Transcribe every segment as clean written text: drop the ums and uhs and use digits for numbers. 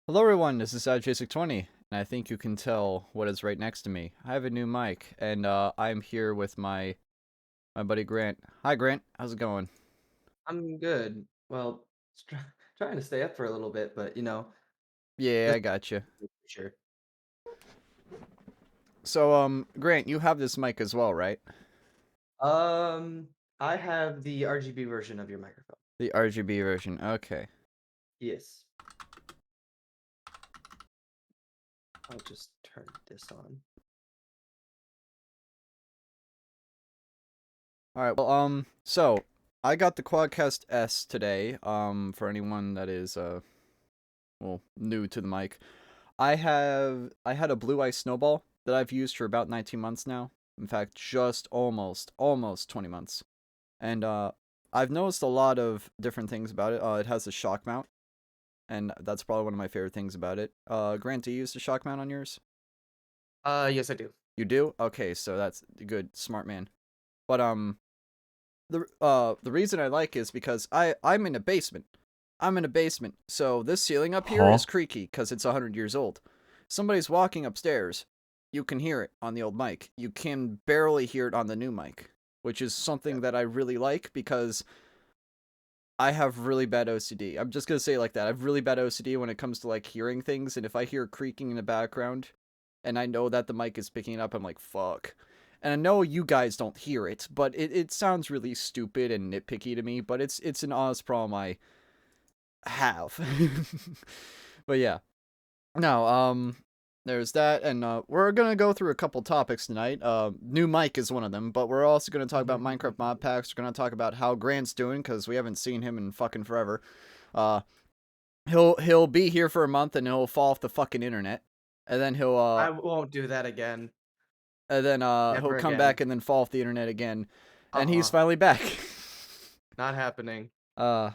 Hello everyone, this is SavageCast, and I think you can tell what is right next to me. I have a new mic, and I'm here with my buddy Grant. Hi Grant, how's it going? I'm good. Well, trying to stay up for a little bit, but Yeah, this I got you. for sure. So, Grant, you have this mic as well, right? Um, I have the RGB version of your microphone. The RGB version. Okay. Yes. I'll just turn this on. All right. Well, so I got the Quadcast S today. For anyone that is well, new to the mic, I had a Blue Ice Snowball that I've used for about 19 months now. In fact, just almost 20 months. And I've noticed a lot of different things about it. It has a shock mount, and that's probably one of my favorite things about it. Grant, do you use the shock mount on yours? Yes, I do. You do? Okay, so that's good, smart man. But the reason I like is because I'm in a basement. I'm in a basement, so this ceiling up here Huh? is creaky because it's 100 years old. Somebody's walking upstairs. You can hear it on the old mic. You can barely hear it on the new mic, which is Yeah. something that I really like because I have really bad OCD. I'm just gonna say it like that. I have really bad OCD when it comes to like hearing things, and if I hear creaking in the background, and I know that the mic is picking it up, I'm like, fuck. And I know you guys don't hear it, but it sounds really stupid and nitpicky to me, but it's an honest problem I have. But yeah. No, there's that, and we're gonna go through a couple topics tonight. New mic is one of them, but we're also gonna talk about Minecraft mod packs. We're gonna talk about how Grant's doing because we haven't seen him in fucking forever. Uh, he'll be here for a month and he'll fall off the fucking internet, and then I won't do that again. he'll Never come again. back and then fall off the internet again, and he's Uh-uh. finally back. Not happening. uh,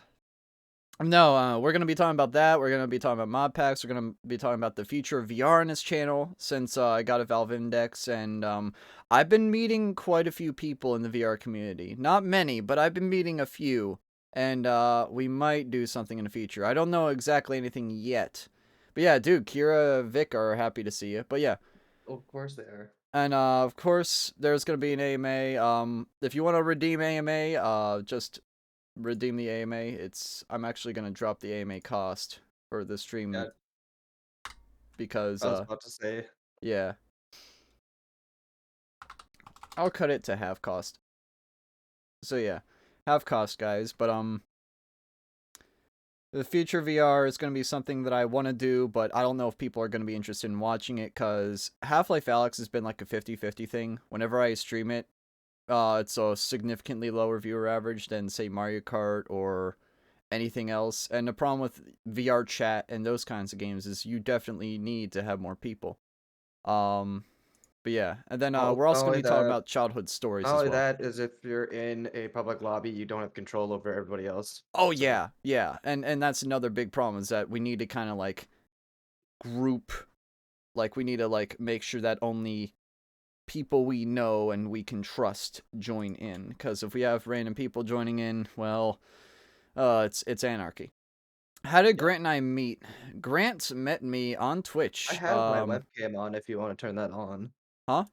No, we're gonna be talking about that. We're gonna be talking about mod packs. We're gonna be talking about the future of VR on this channel since I got a Valve Index, and I've been meeting quite a few people in the VR community. Not many, but I've been meeting a few, and we might do something in the future. I don't know exactly anything yet, but yeah, dude, Kira, Vic are happy to see you. But yeah, Of course they are. and of course there's gonna be an AMA. If you want to redeem AMA, just redeem the AMA. I'm actually gonna drop the AMA cost for the stream Yeah, because I was about to say. yeah, I'll cut it to half cost. So yeah, half cost, guys. But the future VR is gonna be something that I want to do, but I don't know if people are gonna be interested in watching it because Half-Life Alex has been like a 50-50 thing. Whenever I stream it, it's a significantly lower viewer average than say Mario Kart or anything else. And the problem with VR chat and those kinds of games is you definitely need to have more people. Um, but yeah, and then Not we're also gonna only be talking that, about childhood stories not as only well. that is if you're in a public lobby, you don't have control over everybody else. Oh So yeah, yeah, and that's another big problem is that we need to kind of like group, like we need to like make sure that only people we know and we can trust join in. Because if we have random people joining in, well, it's anarchy. How did yeah. Grant and I meet? Grant met me on I Twitch. have my webcam on if you want to turn that on. Huh?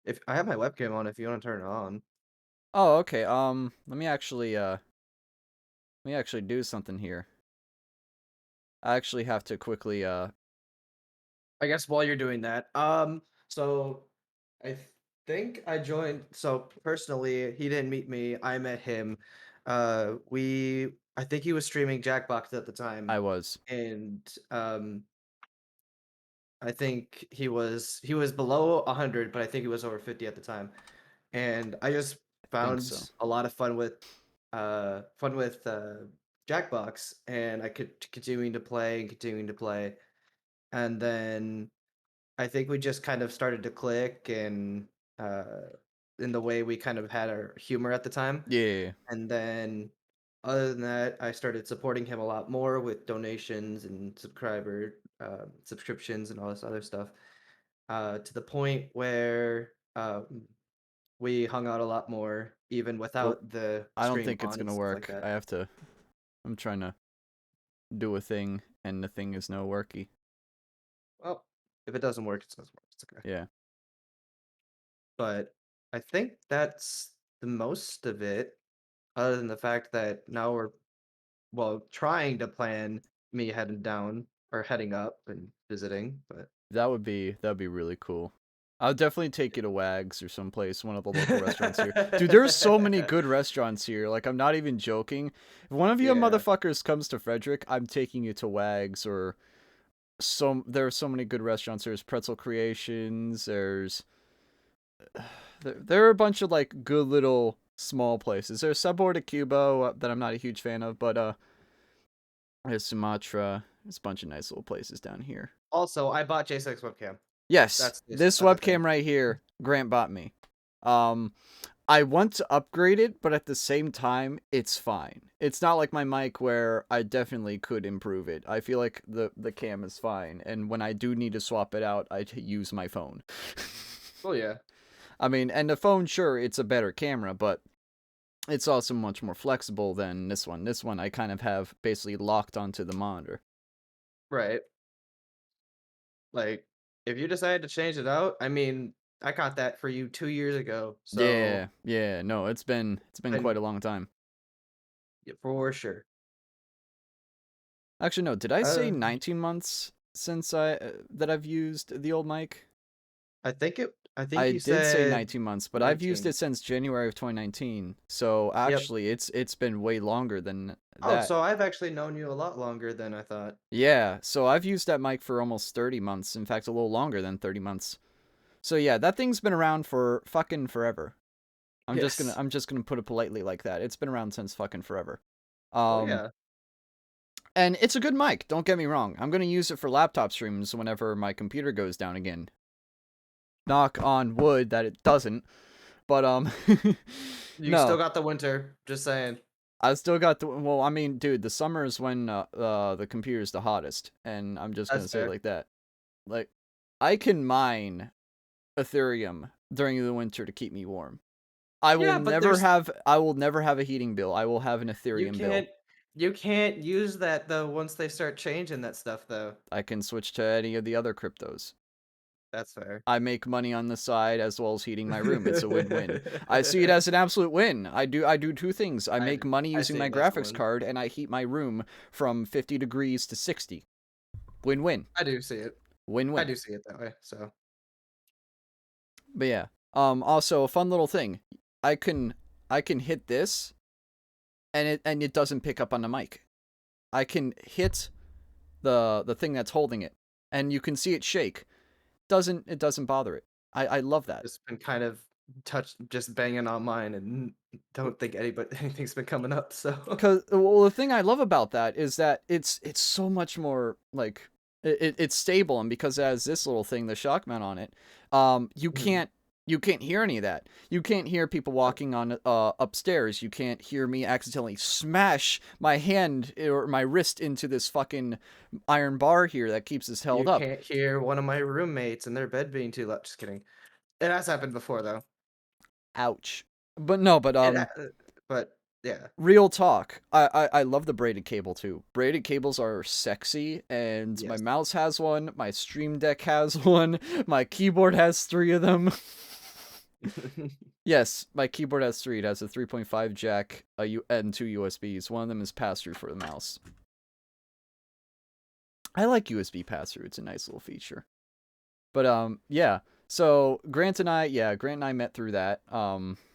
If I have my webcam on if you want to turn it on. Oh, okay. Let me actually do something here. I actually have to quickly I guess while you're doing that, so I think I joined. So personally, he didn't meet me. I met him. I think he was streaming Jackbox at the time, I was. and I think he was below 100, but I think he was over 50 at the time. And I just I think so. found a lot of fun with Jackbox, and I could continuing to play and continuing to play, and then I think we just kind of started to click and uh, in the way we kind of had our humor at the time. Yeah. And then other than that, I started supporting him a lot more with donations and subscriptions and all this other stuff. To the point where we hung out a lot more, even Oh, without the I don't stream think it's on and gonna stuff like work. that. I'm trying to do a thing. and the thing is no worky. Well, if it doesn't work, it doesn't work. It's okay. Yeah. But I think that's the most of it, other than the fact that now we're, well, trying to plan me heading down or heading up and visiting, but That'd be really cool. I'll definitely take you to Wags or someplace, one of the local restaurants here. Dude, there's so many good restaurants here. Like, I'm not even joking. If one of you Yeah. motherfuckers comes to Frederick, I'm taking you to Wags or there are so many good restaurants. There's Pretzel Creations, there are a bunch of like good little small places. There's Subboard at Cubo that I'm not a huge fan of, but there's Sumatra. There's a bunch of nice little places down here. Also, I bought J6 webcam. Yes, That's this other thing. webcam right here, Grant bought me. I want to upgrade it, but at the same time, it's fine. It's not like my mic where I definitely could improve it. I feel like the cam is fine, and when I do need to swap it out, I use my phone. Well, yeah. I mean, and the phone, sure, it's a better camera, but it's also much more flexible than this one. This one I kind of have basically locked onto the monitor. Right. Like, if you decide to change it out, I mean, I got that for you 2 years ago, so Yeah, no, it's been and quite a long time. yeah, for sure. Actually, no, did I say Uh, 19 months since that I've used the old mic? I think I you did say said 19 months, but I've used 19. it since January of 2019. So Yep. actually, it's been way longer than Oh, that. so I've actually known you a lot longer than I thought. Yeah, so I've used that mic for almost 30 months. In fact, a little longer than 30 months. So yeah, that thing's been around for fucking forever. Yes. I'm just gonna put it politely like that. It's been around since fucking forever. Oh Um, yeah. and it's a good mic. Don't get me wrong. I'm gonna use it for laptop streams whenever my computer goes down again. Knock on wood that it doesn't. But You still no, got the winter. Just saying. I still got the. Well, I mean, dude, the summer is when the computer's the hottest, and I'm just gonna That's say it fair. like that. Like, I can mine Ethereum during the winter to keep me warm. Yeah, but there's I will never have a heating bill. I will have an you Ethereum bill. can't you can't use that though once they start changing that stuff though. I can switch to any of the other cryptos. That's fair. I make money on the side as well as heating my room. It's a win-win. I see it as an absolute win. I do two things. I make money I using see my it as a graphics win. card and I heat my room from 50 degrees to 60. Win-win. I do see it. I Win-win. do see it that way. So But yeah. Also a fun little thing. I can hit this and it doesn't pick up on the mic. I can hit the thing that's holding it and you can see it shake. It doesn't bother it. I love that. just been kind of just banging on mine and don't think anybody anything's been coming up. So Cause well, the thing I love about that is that it's so much more like it's stable, and because it has this little thing, the shock mount on it, Mhm. you can't hear any of that. You can't hear people walking on upstairs. You can't hear me accidentally smash my hand or my wrist into this fucking iron bar here that keeps us held You up. can't hear one of my roommates in their bed being too loud. Just kidding. It has happened before though. Ouch. But no, but But yeah. real talk. I love the braided cable too. Braided cables are sexy, and my Yes. mouse has one, my Stream Deck has one, my keyboard has three of them. Yes, my keyboard has three. It has a 3.5 jack, and two USBs. One of them is pass-through for the mouse. I like USB pass-through. It's a nice little feature. But yeah. So Grant and I met through that.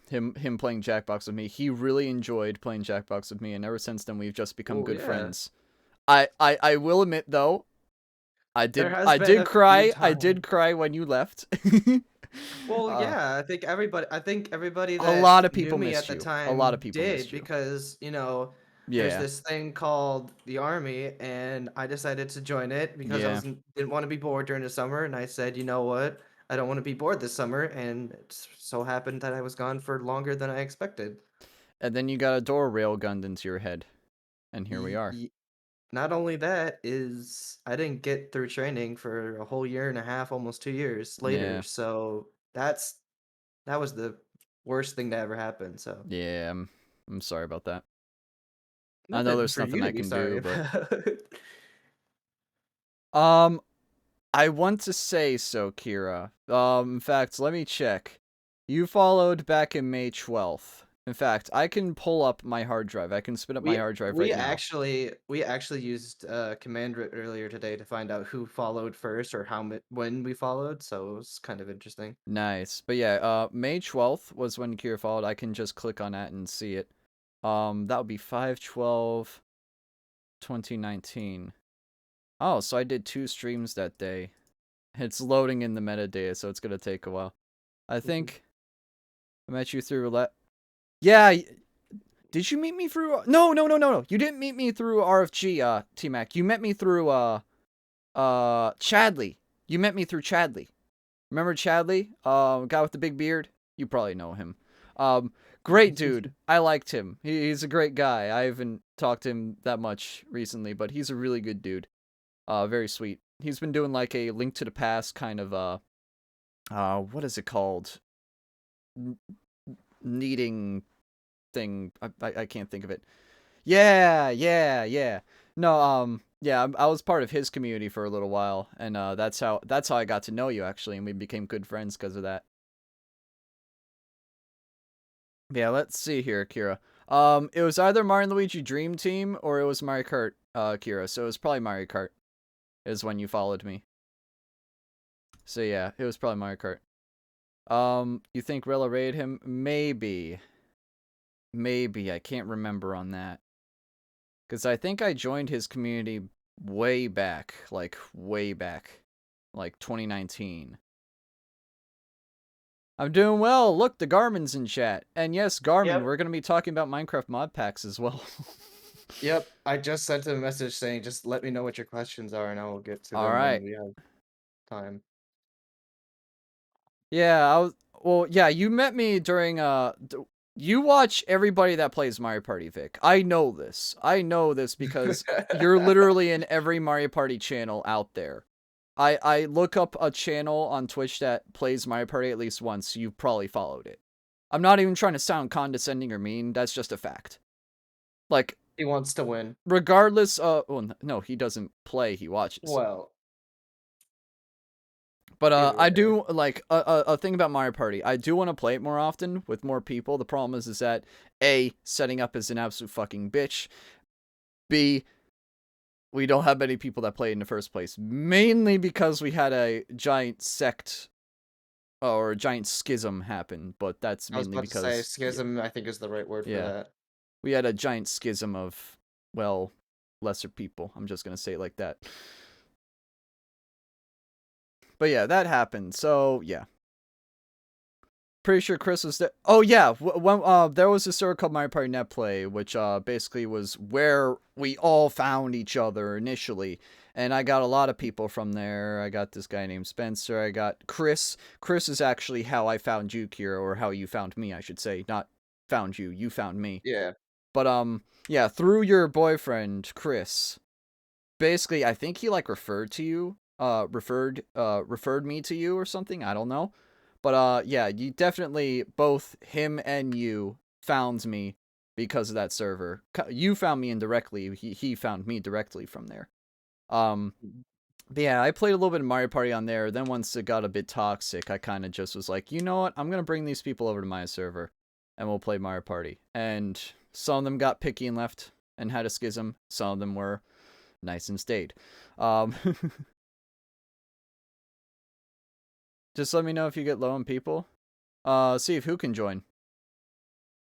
Him playing Jackbox with me. He really enjoyed playing Jackbox with me, and ever since then we've just become Oh good yeah. friends. I will admit though, There has been a few I times. did cry when you left. Well, uh, yeah, I think everybody a that lot of knew people me at missed the you. A lot of time people did missed you. because, there's Yeah, this thing called the army and I decided to join it because I yeah. wasn't didn't want to be bored during the summer and I said, "You know what? I don't want to be bored this summer." And so happened that I was gone for longer than I expected. And then you got a door rail gunned into your head, and here we Y- are. y- Not only that is I didn't get through training for a whole year and a half, almost 2 years later. Yeah, So that was the worst thing to ever happen. So yeah. I'm sorry about that. I know nothing there's for nothing you to I be can sorry do, but about. Um, I want to say so, Kira. In fact, let me check. You followed back in May 12th. In fact, I can pull up my hard drive. I can spin up my We hard drive we right now. actually used command root earlier today to find out who followed first or when we followed, so it was kind of interesting. Nice. But yeah, May 12th was when Kira followed. I can just click on that and see it. That would be 5/12/2019. Oh, so I did 2 streams that day. It's loading in the metadata, so it's gonna take a while. I think I met you through roulette. Yeah, did you meet me through? No. You didn't meet me through RFG, T-Mac. You met me through Chadley. You met me through Chadley. Remember Chadley? Guy with the big beard. You probably know him. Great dude. I liked him. He's a great guy. I haven't talked to him that much recently, but he's a really good dude. Very sweet. He's been doing like a Link to the Past kind of what is it called? Kneading thing. I can't think of it. Yeah. No, yeah, I was part of his community for a little while, and that's how I got to know you actually, and we became good friends because of that. Yeah, let's see here, Kira. It was either Mario and Luigi Dream Team or it was Mario Kart, Kira. So it was probably Mario Kart is when you followed me. So yeah, it was probably Mario Kart. You think Rilla raided him? Maybe. I can't remember on that. Because I think I joined his community way back, like 2019. I'm doing well. Look, the Garmin's in chat. And yes, Garmin, Yep. we're going to be talking about Minecraft mod packs as well. Yep, I just sent him a message saying, just let me know what your questions are and I will get to All them when right. we have time. Yeah, you met me during you watch everybody that plays Mario Party, Vic. I know this because you're literally in every Mario Party channel out there. I look up a channel on Twitch that plays Mario Party at least once. You've probably followed it. I'm not even trying to sound condescending or mean. That's just a fact. Like, He wants to win. regardless of... Well, no, he doesn't play. He watches. Well, But either I way. do, like, a thing about Mario Party. I do want to play it more often with more people. The problem is that, A, setting up is an absolute fucking bitch. B, we don't have many people that play in the first place. Mainly because we had a giant sect or a giant schism happen. But that's I was mainly about to say because... schism, I think is the right word for Yeah. that. We had a giant schism of, well, lesser people. I'm just going to say it like that. But yeah, that happened. So, yeah. Pretty sure Chris was there. Oh yeah, when there was a server called Mario Party Netplay, which basically was where we all found each other initially, and I got a lot of people from there. I got this guy named Spencer. I got Chris. Chris is actually how I found you, Kira, or how you found me, I should say. Not found you. You found me. Yeah. But yeah, through your boyfriend Chris. Basically, I think he like referred me to you or something. I don't know. But yeah, you definitely, both him and you found me because of that server. You found me indirectly. He found me directly from there. But yeah, I played a little bit of Mario Party on there. Then once it got a bit toxic, I kind of just was like, you know what? I'm gonna bring these people over to my server, and we'll play Mario Party. And some of them got picky and left and had a schism. Some of them were nice and stayed. Just let me know if you get low on people. See if who can join.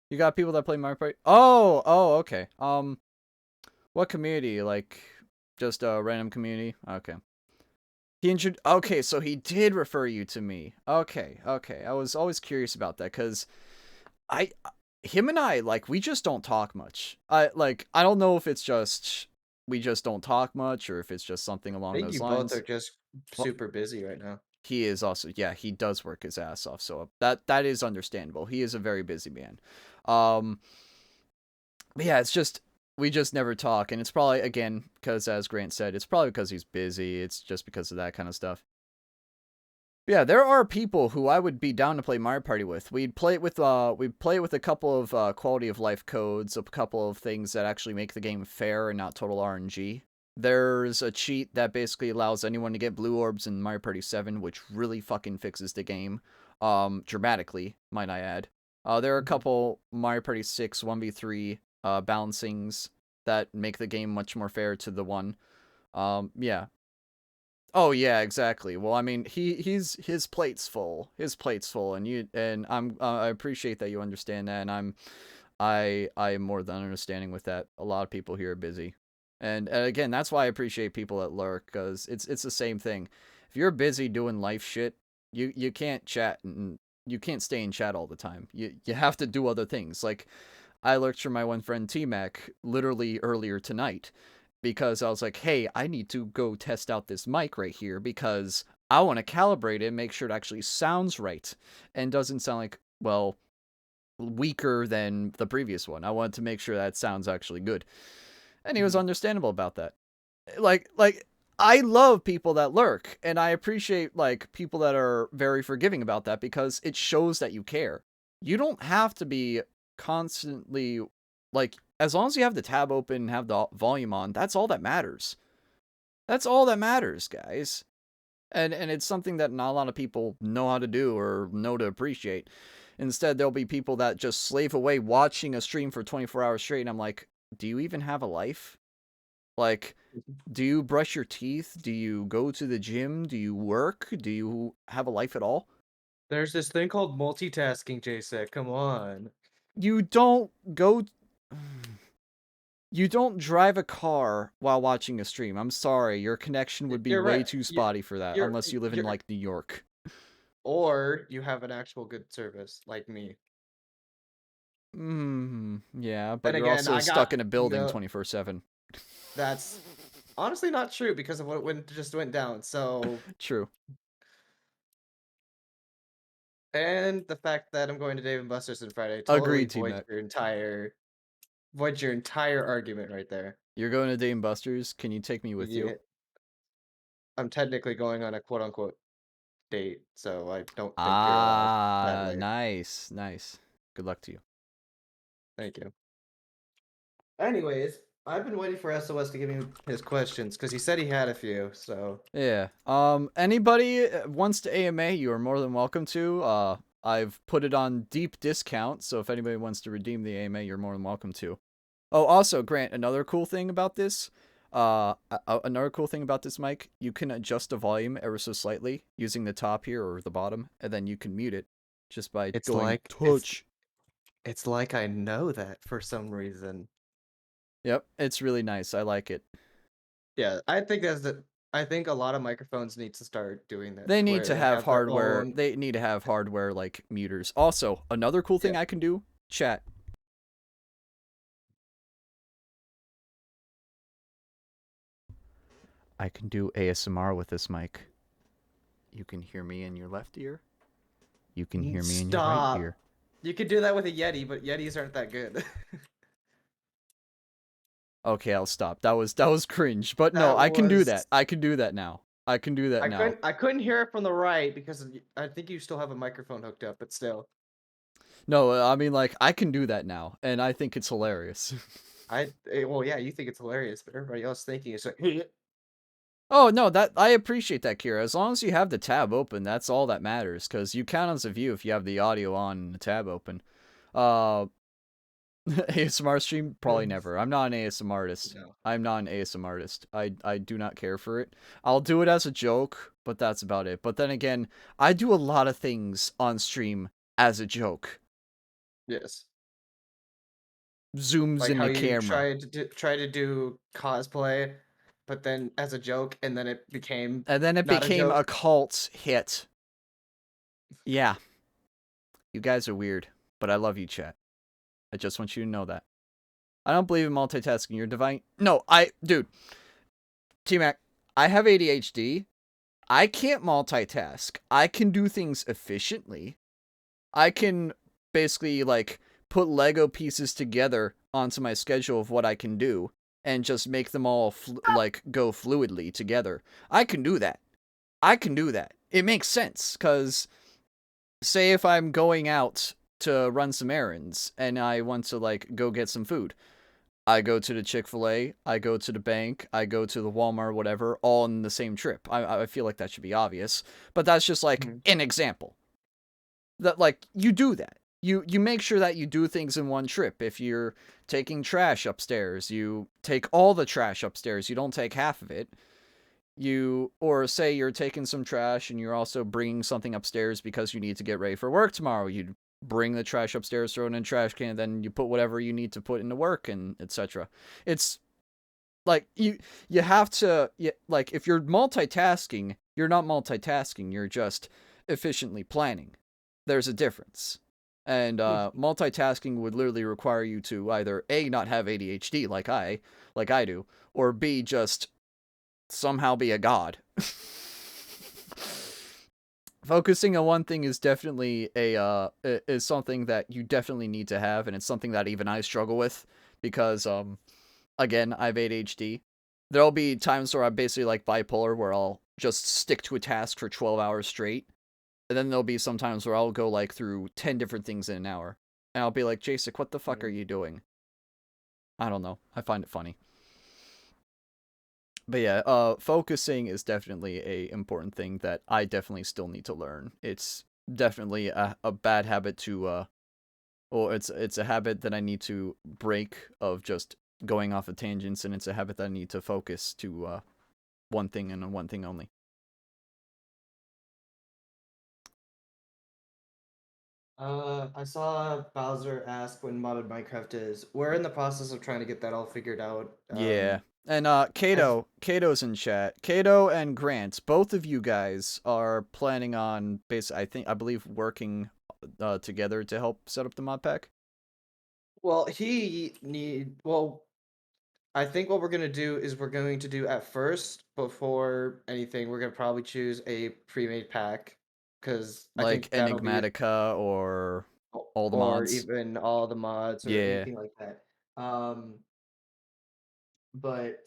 You got people that play Mario Party? Oh, okay. What community? Like, just a random community? Okay. Okay, so he did refer you to me. Okay. I was always curious about that, because him and I, like, we just don't talk much. I don't know if it's just, we just don't talk much, or if it's just something I along think those you lines. both are just Well, super busy right now. he is also, yeah, he does work his ass off, so that is understandable. He is a very busy man. But yeah, it's just, we just never talk, and it's probably, again, because as Grant said, it's probably because he's busy. It's just because of that kind of stuff. But yeah, there are people who I would be down to play Mario Party with. We'd play it with a couple of quality of life codes, a couple of things that actually make the game fair and not total RNG. There's a cheat that basically allows anyone to get blue orbs in Mario Party 7, which really fucking fixes the game. Dramatically, might I add. There are a couple Mario Party 6 1v3 balancings that make the game much more fair to the one. Yeah. Oh yeah, exactly. Well, I mean, his plate's full. His plate's full, and I appreciate that you understand that, and I am more than understanding with that. A lot of people here are busy. And again, that's why I appreciate people at Lurk, because it's the same thing. If you're busy doing life shit, you can't chat, and you can't stay in chat all the time. You have to do other things. Like, I lurked for my one friend T-Mac literally earlier tonight, because I was like, hey, I need to go test out this mic right here, because I want to calibrate it and make sure it actually sounds right and doesn't sound like, well, weaker than the previous one. I wanted to make sure that sounds actually good. And he was understandable about that. Like I love people that lurk, and I appreciate like people that are very forgiving about that, because it shows that you care. You don't have to be constantly, like, as long as you have the tab open and have the volume on, that's all that matters. That's all that matters, guys. And it's something that not a lot of people know how to do or know to appreciate. Instead, there'll be people that just slave away watching a stream for 24 hours straight, and I'm like, do you even have a life? Like, do you brush your teeth? Do you go to the gym? Do you work? Do you have a life at all? There's this thing called multitasking, JSEC. Come on. You don't go... You don't drive a car while watching a stream. I'm sorry, your connection would be You're way right. too spotty for that, You're unless you live in, you're like, New York. or you have an actual good service like me. Yeah, but Then you're again, also I stuck got in a building 24/7. that's honestly not true because of what just went down. So, True. and the fact that I'm going to Dave and Buster's on Friday totally Agreed, T-Mac. voids your entire argument right there. You're going to Dave & Buster's? Can you take me with you? Yeah, I'm technically going on a quote unquote date, so I don't think you're allowed. Ah, Sadly, nice, nice. Good luck to you. thank you. Anyways, I've been waiting for SOS to give me his questions because he said he had a few. So Yeah. Anybody wants to AMA, you are more than welcome to. I've put it on deep discount, so if anybody wants to redeem the AMA, you're more than welcome to. Oh, also, Grant, another cool thing about this, mic, you can adjust the volume ever so slightly using the top here or the bottom, and then you can mute it just by it's going like touch. it's like I know that for some reason. Yep, it's really nice. I like it. Yeah, I think a lot of microphones need to start doing that They to need where to they have have their hardware. own. They need to have hardware like muters. Also, another cool thing Yeah. I can do, chat. I can do ASMR with this mic. You can hear me in your left ear. You can hear me in your right Stop. ear. You could do that with a Yeti, but Yetis aren't that good. Okay, I'll stop. That was cringe. But no, That I can do was that. I can do that now. I can do that now. I couldn't hear it from the right because I think you still have a microphone hooked up, but still. No, I mean, like, I can do that now, and I think it's hilarious. Well, yeah, you think it's hilarious, but everybody else thinking it's like Oh, no, that I appreciate that, Kira. As long as you have the tab open, that's all that matters, because you count as a view if you have the audio on and the tab open. ASMR stream? Probably never. I'm not an ASMR artist. no. I'm not an ASMR artist. I do not care for it. I'll do it as a joke, but that's about it. But then again, I do a lot of things on stream as a joke. Yes. Zooms Like in how the you camera. try to do cosplay, but then as a joke, and then it became And then it not a became a joke. cult hit. Yeah. You guys are weird, but I love you, chat. I just want you to know that. I don't believe in multitasking. You're divine. No, dude. T-Mac, I have ADHD. I can't multitask. I can do things efficiently. I can basically, like, put Lego pieces together onto my schedule of what I can do and just make them all, like, go fluidly together. I can do that. I can do that. It makes sense, because say if I'm going out to run some errands and I want to, like, go get some food. I go to the Chick-fil-A, I go to the bank, I go to the Walmart, whatever, all in the same trip. I feel like that should be obvious, but that's just like Mhm. an example. That like you do that. You make sure that you do things in one trip. If you're taking trash upstairs, you take all the trash upstairs. You don't take half of it. You or say you're taking some trash and you're also bringing something upstairs because you need to get ready for work tomorrow. You bring the trash upstairs, throw it in a trash can, then you put whatever you need to put into work and etc. It's like you have to like if you're multitasking, you're not multitasking, you're just efficiently planning. There's a difference. And multitasking would literally require you to either A, not have ADHD like I do, or B, just somehow be a god. Focusing on one thing is definitely is something that you definitely need to have, and it's something that even I struggle with because again, I have ADHD. There'll be times where I'm basically like bipolar, where I'll just stick to a task for 12 hours straight. And then there'll be some times where I'll go like through 10 different things in an hour. And I'll be like, Jasek, what the fuck are Mhm. you doing? I don't know. I find it funny. But yeah, focusing is definitely a important thing that I definitely still need to learn. It's definitely a bad habit to or it's a habit that I need to break of just going off of tangents, and it's a habit that I need to focus to one thing and one thing only. I saw Bowser ask when modded Minecraft is. We're in the process of trying to get that all figured out. Yeah. And I've Kato's in chat. Kato and Grant, both of you guys are planning on I believe working together to help set up the mod pack. well, he need well. I think what we're gonna do is we're going to do at first before anything. We're gonna probably choose a pre-made pack because I Like think that'll be Enigmatica or all the or mods. even all the mods or Yeah. anything like that. But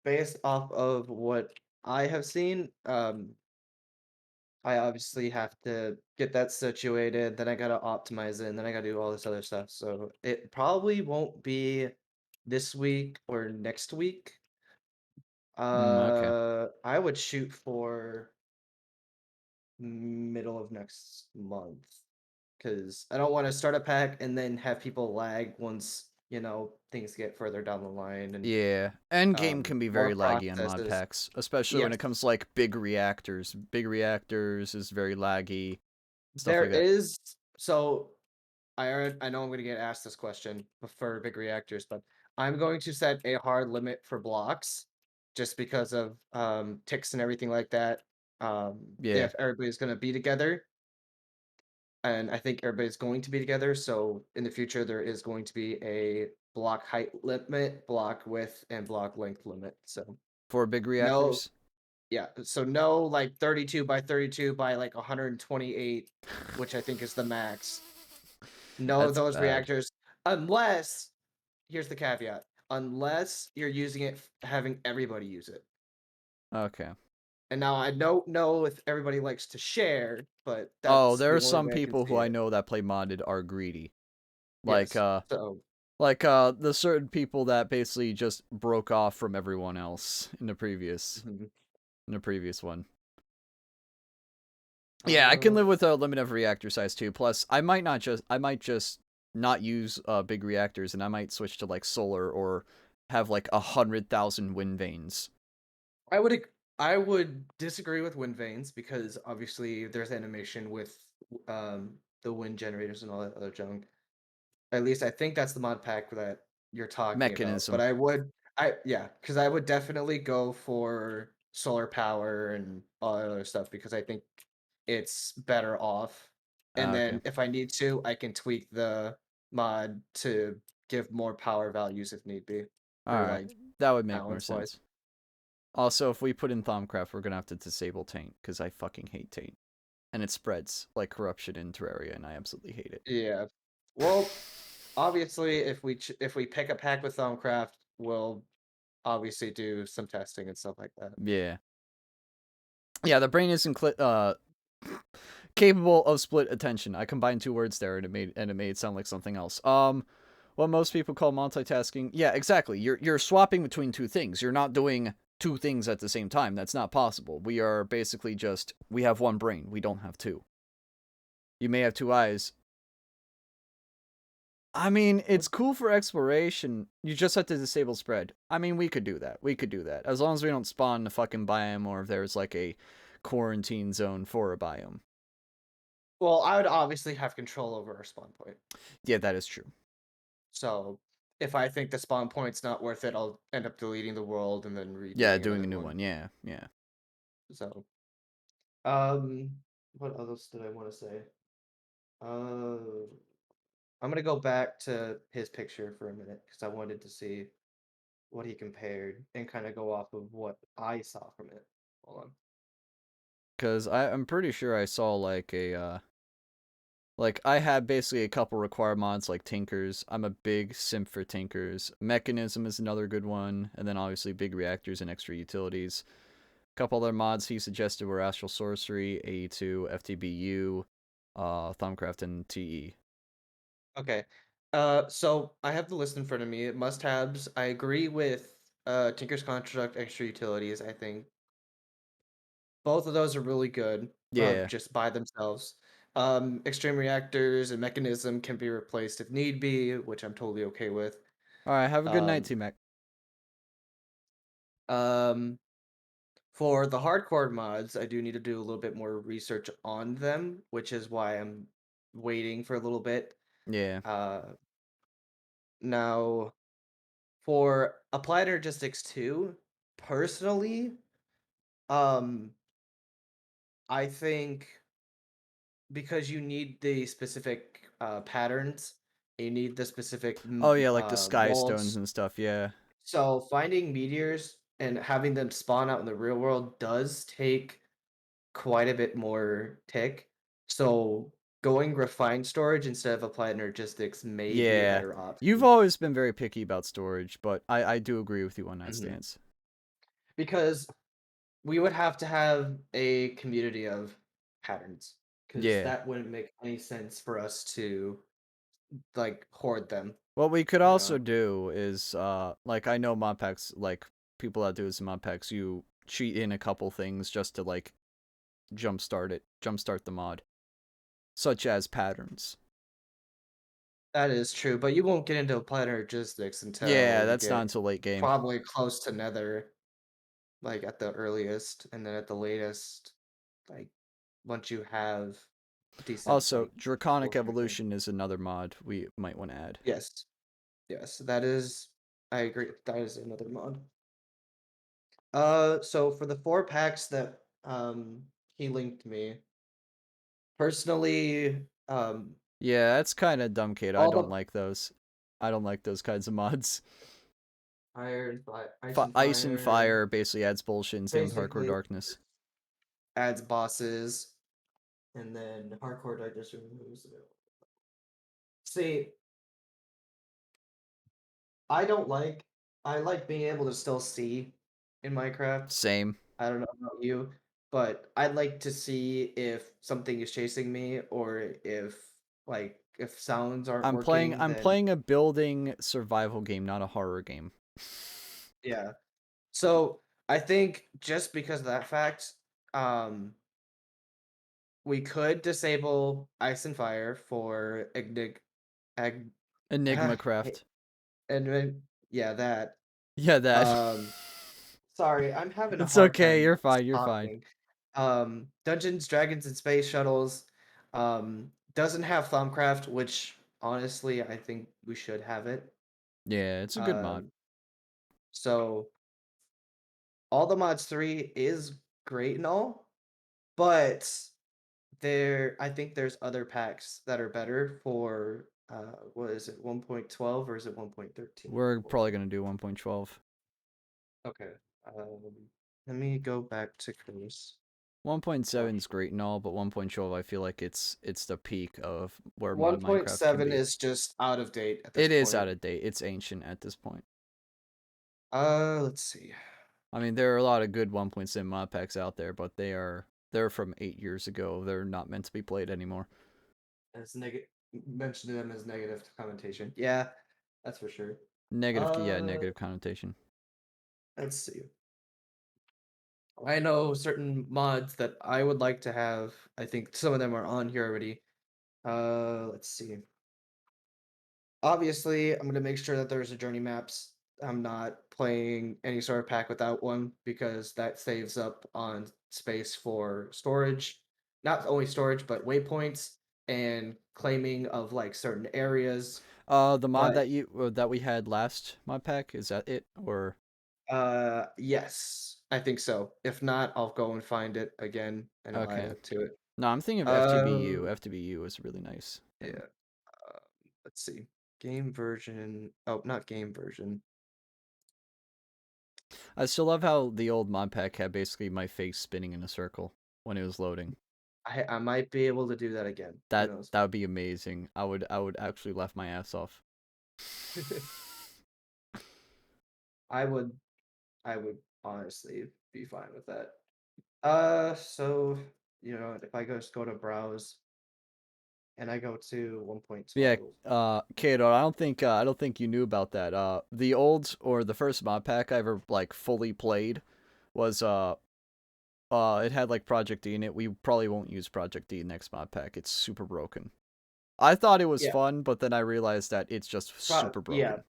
based off of what I have seen, I obviously have to get that situated, then I gotta optimize it, and then I gotta do all this other stuff. So it probably won't be this week or next week. Okay. I would shoot for middle of next month because I don't want to start a pack and then have people lag once, things get further down the line and Yeah. Endgame can be more very laggy on mod processes. packs, especially when Yes, it comes to like big reactors. Big reactors is very laggy, stuff there like that. is. So I know I'm going to get asked this question for big reactors, but I'm going to set a hard limit for blocks just because of ticks and everything like that. Yeah. If everybody's going to be together, and I think everybody's going to be together, so in the future there is going to be a block height limit, block width, and block length limit. So For big no, reactors. yeah, so no like 32 by 32 by like 128, which I think is the max. No, That's those bad. reactors, unless here's the caveat, unless you're using it having everybody use it. Okay. And now I don't know if everybody likes to share, but Oh, that's there the are only some way I can people see who I it. know that play modded are greedy. Like Yes. So the certain people that basically just broke off from everyone else mhm. in the previous one. Yeah, I can uh live with a limit of reactor size too. Plus, I might just not use big reactors, and I might switch to like solar or have like 100,000 wind vanes. I would I would disagree with wind vanes because obviously there's animation with the wind generators and all that other junk. At least I think that's the mod pack that you're talking about. But Mechanism. yeah, because I would definitely go for solar power and all that other stuff because I think it's better off. And Okay. then if I need to, I can tweak the mod to give more power values if need be, All for right, like that would make more balance wise. sense. Also, if we put in Thaumcraft, we're gonna have to disable Taint because I fucking hate Taint, and it spreads like corruption in Terraria, and I absolutely hate it. Yeah. Well, obviously, if we pick a pack with Thaumcraft, we'll obviously do some testing and stuff like that. Yeah. Yeah, the brain isn't capable of split attention. I combined two words there, and it made it sound like something else. what most people call multitasking. Yeah, exactly. You're swapping between two things. You're not doing two things at the same time. That's not possible. We are basically just we have one brain. We don't have two. You may have two eyes. I mean, it's cool for exploration. You just have to disable spread. I mean, we could do that. We could do that. As long as we don't spawn a fucking biome or if there's like a quarantine zone for a biome. Well, I would obviously have control over our spawn point. Yeah, that is true. So if I think the spawn point's not worth it, I'll end up deleting the world and then Yeah, redoing doing a another new one. one. Yeah, yeah. So, um, what else did I want to say? Uh, I'm gonna go back to his picture for a minute because I wanted to see what he compared and kind of go off of what I saw from it. Hold on. Because I'm pretty sure I saw like a like I had basically a couple required mods like Tinkers. I'm a big simp for Tinkers. Mechanism is another good one, and then obviously big reactors and extra utilities. A couple other mods he suggested were Astral Sorcery, AE2, FTBU, Thumbcraft, and TE. Okay. So I have the list in front of me. Must-haves. I agree with Tinker's Construct, extra utilities. I think both of those are really good Yeah. just by themselves. Extreme reactors and mechanism can be replaced if need be, which I'm totally okay with. All right. Have a good night, Um, T-Mac. um, for the hardcore mods, I do need to do a little bit more research on them, which is why I'm waiting for a little bit. Yeah. Uh, Now, for Applied Energistics 2, personally, um, I think because you need the specific patterns, you need the specific Oh yeah, like the sky stones molds. and stuff. Yeah. So finding meteors and having them spawn out in the real world does take quite a bit more tick. So going refined storage instead of applied energistics may be a Yeah. better You've option. always been very picky about storage, but I do agree with you on that Mhm. stance. Because we would have to have a community of patterns because Yeah. that wouldn't make any sense for us to like hoard them, What we could you also know. do is, like I know mod packs, like people that do this in mod packs, you cheat in a couple things just to like jumpstart the mod, such as patterns. That is true, but you won't get into applied energistics until Yeah, you that's not get until late game. probably close to nether, like at the earliest, and then at the latest, like once you have decent Also, like Draconic work and everything. Evolution is another mod we might want to add. Yes, yes, that is. I agree. That is another mod. So for the 4 packs that he linked me, personally, Yeah, that's kind of dumb, Kate. I all don't the like those. I don't like those kinds of mods. Ice and Ice and Fire Fire basically adds bullshit, and same with Hardcore basically Darkness. adds bosses, and then Hardcore Digest removes it. See, I don't like. I like being able to still see in Minecraft. Same. I don't know about you, but I'd like to see if something is chasing me or if if sounds aren't working, I'm then playing a building survival game, not a horror game. yeah. So I think just because of that fact, um, we could disable Ice and Fire for Ag, Enigma hey, Craft. and then yeah, that. Yeah, that. Um, Sorry, I'm having a It's hard okay. time You're fine. You're fine. talking. Dungeons, Dragons, and Space Shuttles doesn't have Thumbcraft, which honestly I think we should have it. Yeah, it's a good mod. Um, so all the mods 3 is great and all, but I think there's other packs that are better for what is it, 1.12 or is it 1.13? We're Hold probably on. gonna do 1.12. Okay. Um, Let me go back to Chris. So 1.7 is great and all, but 1.12 I feel like it's the peak of where mod Minecraft can 1.7 be. is just out of date at this It is out point. of date. It's ancient at this point. Let's see. I mean, there are a lot of good 1.7 mod packs out there, but they're from 8 years ago. They're not meant to be played anymore. As negative, mentioned them as negative commentation. Yeah. That's for sure. Negative, yeah, Uh, negative connotation. let's see. I know certain mods that I would like to have. I think some of them are on here already. Let's see. Obviously, I'm gonna make sure that there's a journey maps. I'm not playing any sort of pack without one because that saves up on space for storage. Not only storage, but waypoints and claiming of like certain areas. The mod But that we had last mod pack, is that it, or yes, I think so. If not, I'll go and find it again and I'll add okay? it to it. No, I'm thinking of FTBU. Um, FTBU is a really nice thing. yeah. Um, let's see. Game version. Oh, not game version. I still love how the old mod pack had basically my face spinning in a circle when it was loading. I might be able to do that again. Who That knows? that would be amazing. I would actually laugh my ass off. I would I would honestly be fine with that. So if I just go to browse and I go to Yeah, 1.12. Kato, I don't think you knew about that. The old or the first mod pack I ever like fully played was it had like Project D in it. We probably won't use Project D next mod pack. It's super broken. I thought it was Yeah, fun, but then I realized that it's just super yeah, broken.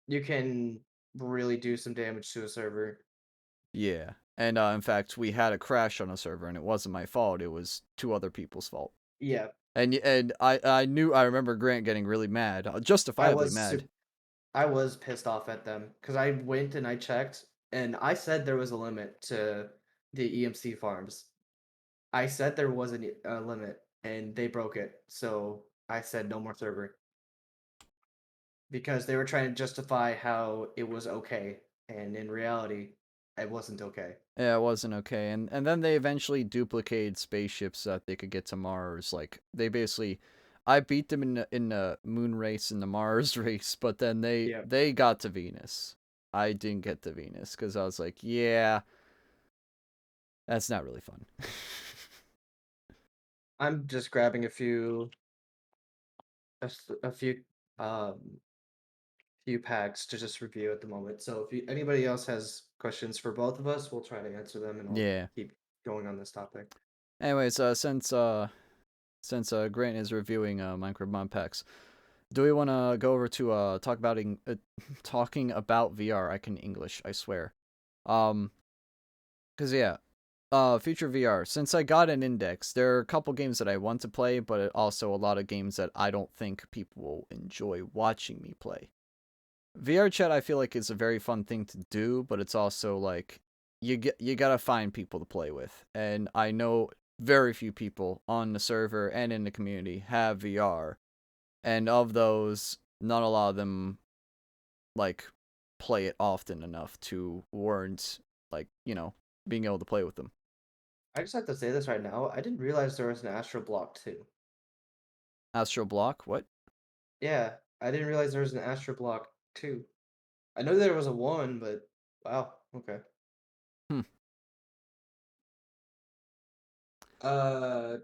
you can really do some damage to a server. Yeah. And in fact, we had a crash on a server, and it wasn't my fault. It was two other people's fault. Yeah, And I remember Grant getting really mad, I justifiably was mad. su- I was pissed off at them because I went and I checked and I said there was a limit to the EMC farms. I said there was a limit and they broke it. So I said no more server because they were trying to justify how it was okay. And in reality, it wasn't okay. Yeah, it wasn't okay. And then they eventually duplicated spaceships so that they could get to Mars. Like they basically, I beat them in the moon race and the Mars race, but then they Yeah. they got to Venus. I didn't get to Venus because I was like, yeah, that's not really fun. I'm just grabbing a few um few packs to just review at the moment. So if anybody else has questions for both of us, we'll try to answer them and I'll Yeah. keep going on this topic. Anyways, since Grant is reviewing Minecraft mod packs, do we want to go over to talking about VR? I can English, I swear. Um, cause yeah, future VR. Since I got an index, there are a couple games that I want to play, but also a lot of games that I don't think people will enjoy watching me play. VR chat, I feel like is a very fun thing to do, but it's also like you gotta find people to play with, and I know very few people on the server and in the community have VR, and of those, not a lot of them like play it often enough to warrant like being able to play with them. I just have to say this right now. I didn't realize there was an Astro Block too. Astro Block, what? Yeah, I didn't realize there was an Astro Block too. I know there was a one, but wow, okay. Hmm.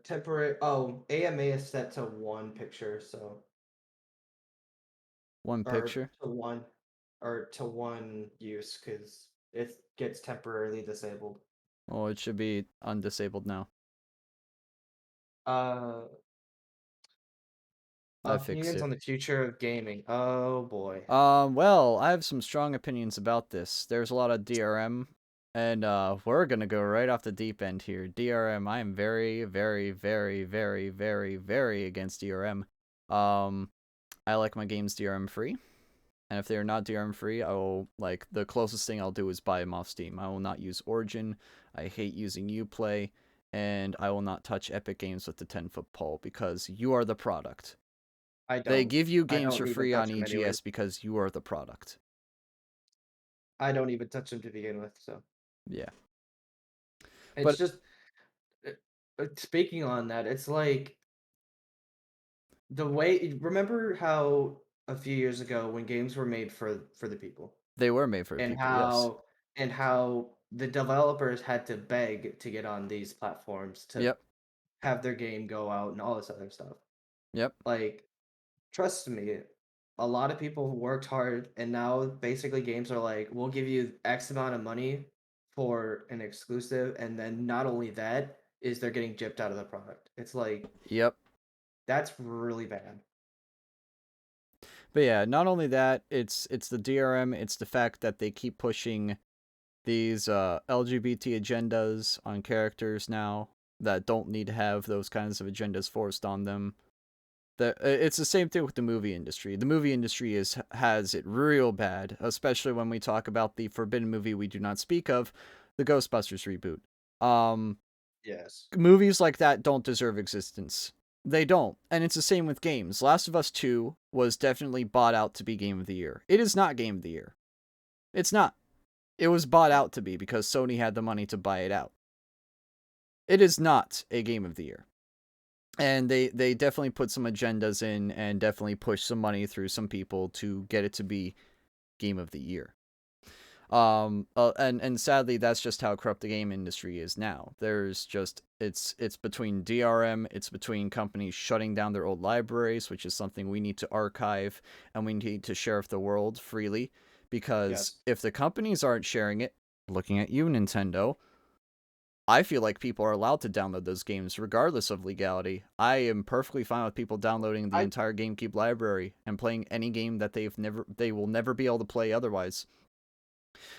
Temporary. Oh, AMA is set to one picture, so One or picture. to one, or to one use because it gets temporarily disabled. Oh, it should be undisabled now. Uh, I fixed Opinions it. on the future of gaming. Oh boy. Well, I have some strong opinions about this. There's a lot of DRM, and we're gonna go right off the deep end here. DRM, I am very, very, very, very, very, very against DRM. I like my games DRM free, and if they are not DRM free, I will like the closest thing I'll do is buy them off Steam. I will not use Origin. I hate using Uplay, and I will not touch Epic Games with the 10-foot pole because you are the product. I They don't. give you I games don't for even free on touch them anyways. EGS because you are the product. I don't even touch them to begin with, so Yeah. it's But just uh, speaking on that, it's like the way remember how a few years ago when games were made for the people they were made for the and people, yes. how the developers had to beg to get on these platforms to Yep. have their game go out and all this other stuff. Yep. Like trust me, a lot of people worked hard, and now basically games are like, we'll give you X amount of money for an exclusive, and then not only that is they're getting gypped out of the product. It's like Yep. that's really bad. But yeah, not only that, it's the DRM, it's the fact that they keep pushing these LGBT agendas on characters now that don't need to have those kinds of agendas forced on them. It's the same thing with the movie industry. The movie industry has it real bad, especially when we talk about the forbidden movie we do not speak of, the Ghostbusters reboot. Yes. Movies like that don't deserve existence. They don't. And it's the same with games. Last of Us 2 was definitely bought out to be Game of the Year. It is not Game of the Year. It's not. It was bought out to be because Sony had the money to buy it out. It is not a Game of the Year. And they definitely put some agendas in and definitely pushed some money through some people to get it to be Game of the Year. And sadly, that's just how corrupt the game industry is now. There's just it's between DRM, it's between companies shutting down their old libraries, which is something we need to archive and we need to share with the world freely. Because if the companies aren't sharing it, looking at you, Nintendo, I feel like people are allowed to download those games regardless of legality. I am perfectly fine with people downloading the entire GameCube library and playing any game that they will never be able to play otherwise.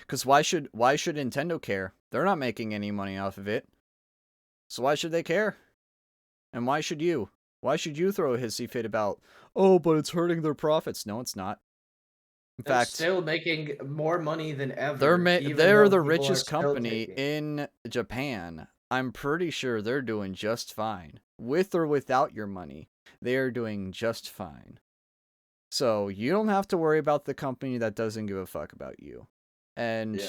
Because why should Nintendo care? They're not making any money off of it. So why should they care? And why should you? Why should you throw a hissy fit about, oh, but it's hurting their profits? No, it's not. In They're fact, still making more money than ever. they're the richest company in Japan. I'm pretty sure they're doing just fine. With or without your money, they are doing just fine. So you don't have to worry about the company that doesn't give a fuck about you. And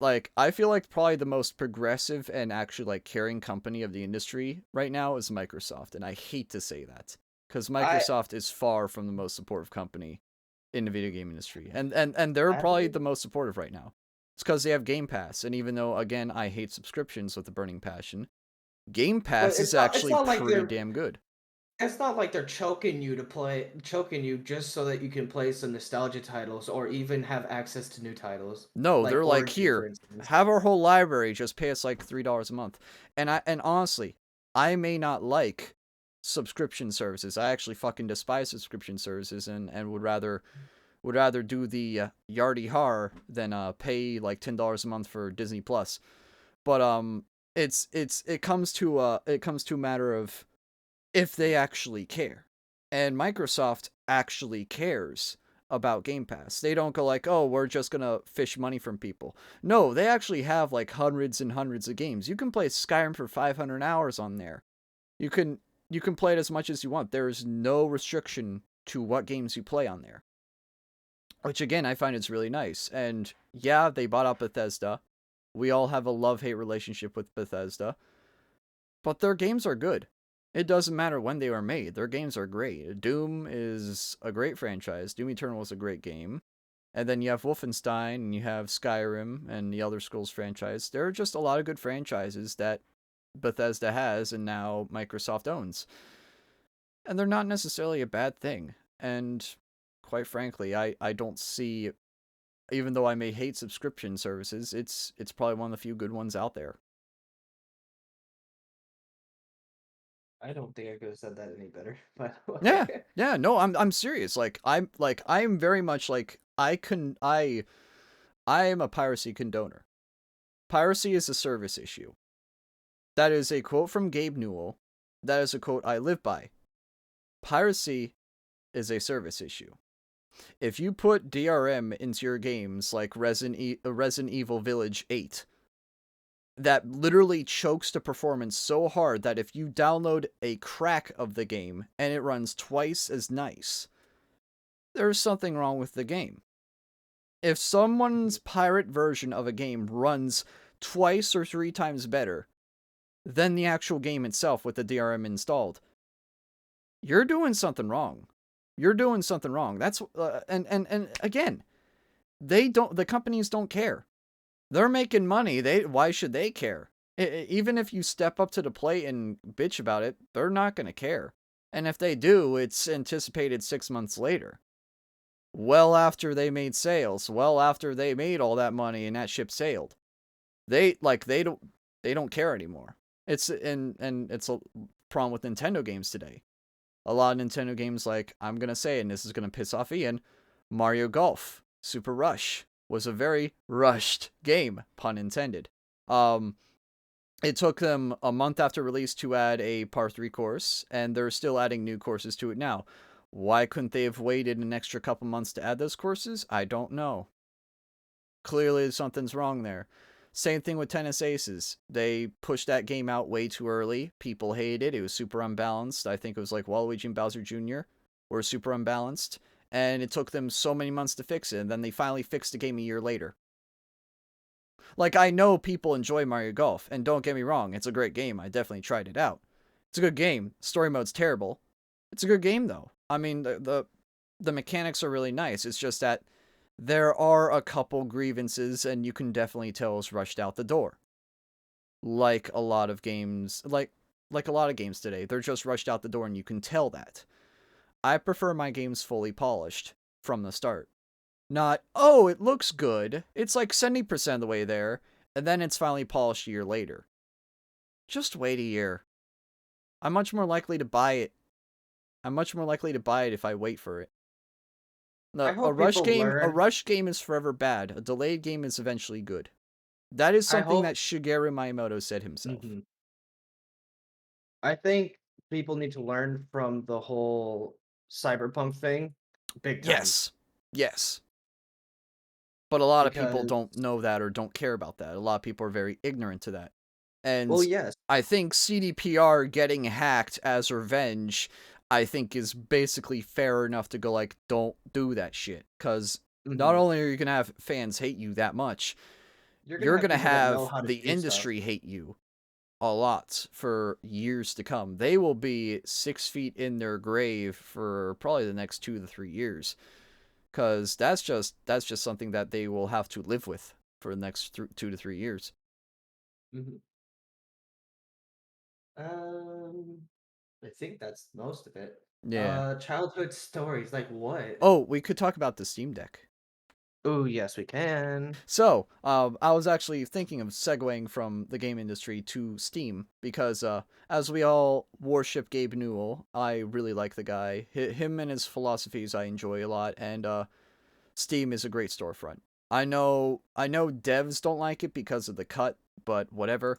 like, I feel like probably the most progressive and actually like caring company of the industry right now is Microsoft, and I hate to say that because Microsoft is far from the most supportive company in the video game industry, and they're probably the most supportive right now. It's because they have Game Pass, and even though again I hate subscriptions with a burning passion, Game Pass is actually pretty damn good. It's not like they're choking you just so that you can play some nostalgia titles or even have access to new titles. No, they're like, Origin, for here, instance. have our whole library, just pay us like $3 a month. And honestly, I may not like subscription services. I actually fucking despise subscription services and would rather do the yardy har than pay like $10 a month for Disney Plus. But it comes to a matter of if they actually care. And Microsoft actually cares about Game Pass. They don't go like, oh, we're just gonna fish money from people. No, they actually have like hundreds and hundreds of games. You can play Skyrim for 500 hours on there. You can play it as much as you want. There is no restriction to what games you play on there. Which again, I find it's really nice. And yeah, they bought out Bethesda. We all have a love-hate relationship with Bethesda. But their games are good. It doesn't matter when they were made. Their games are great. Doom is a great franchise. Doom Eternal is a great game. And then you have Wolfenstein, and you have Skyrim, and the Elder Scrolls franchise. There are just a lot of good franchises that Bethesda has, and now Microsoft owns. And they're not necessarily a bad thing. And quite frankly, I don't see, even though I may hate subscription services, it's probably one of the few good ones out there. I don't think I could have said that any better. But yeah, no, I'm serious. I'm very much like I am a piracy condoner. Piracy is a service issue. That is a quote from Gabe Newell. That is a quote I live by. Piracy is a service issue. If you put DRM into your games like Resident Evil Village 8, that literally chokes the performance so hard that if you download a crack of the game and it runs twice as nice, there's something wrong with the game. If someone's pirate version of a game runs twice or 3 times better than the actual game itself with the DRM installed, you're doing something wrong. You're doing something wrong. That's and again, the companies don't care. They're making money. Why should they care? Even if you step up to the plate and bitch about it, they're not going to care. And if they do, it's anticipated 6 months later. well after they made sales, well after they made all that money and that ship sailed. They don't care anymore. It's and it's a problem with Nintendo games today. A lot of Nintendo games, like, I'm gonna say, and this is gonna piss off Ian, Mario Golf Super Rush was a very rushed game, pun intended. Um, it took them a month after release to add a par 3 course, and they're still adding new courses to it now. Why couldn't they have waited an extra couple months to add those courses? I don't know. Clearly something's wrong there. Same thing with Tennis Aces. They pushed that game out way too early. People hated it. It was super unbalanced. I think it was like Waluigi and Bowser Jr. were super unbalanced. And it took them so many months to fix it. And then they finally fixed the game a year later. Like, I know people enjoy Mario Golf. And don't get me wrong, it's a great game. I definitely tried it out. It's a good game. Story mode's terrible. It's a good game, though. I mean, the mechanics are really nice. It's just that there are a couple grievances, and you can definitely tell it's rushed out the door. Like a lot of games, like a lot of games today, they're just rushed out the door, and you can tell that. I prefer my games fully polished from the start. Not, oh, it looks good. It's like 70% of the way there, and then it's finally polished a year later. Just wait a year. I'm much more likely to buy it. I'm much more likely to buy it if I wait for it. I No, hope people a learn. rush game is forever bad. A delayed game is eventually good. That is I something that hope. Shigeru Miyamoto said himself. Mhm. I think people need to learn from the whole cyberpunk thing, big time, Yes. Yes. But a lot of people because don't know that or don't care about that. A lot of people are very ignorant to that. And well, yes. I think CDPR getting hacked as revenge, I think, is basically fair enough to go like, don't do that shit. Because not Mhm. only are you going to have fans hate you that much, You're gonna you're have going to people that know have how to the do stuff. industry hate you a lot for years to come. They will be 6 feet in their grave for probably the next 2 to 3 years, because that's just something that they will have to live with for the next 2 to 3 years. Mhm. Um, I think that's most of it. Yeah. Childhood stories, like what? Oh, we could talk about the Steam Deck. Oh, yes, we can. So, I was actually thinking of segueing from the game industry to Steam because, as we all worship Gabe Newell, I really like the guy. Him and his philosophies I enjoy a lot, and Steam is a great storefront. I know devs don't like it because of the cut, but whatever.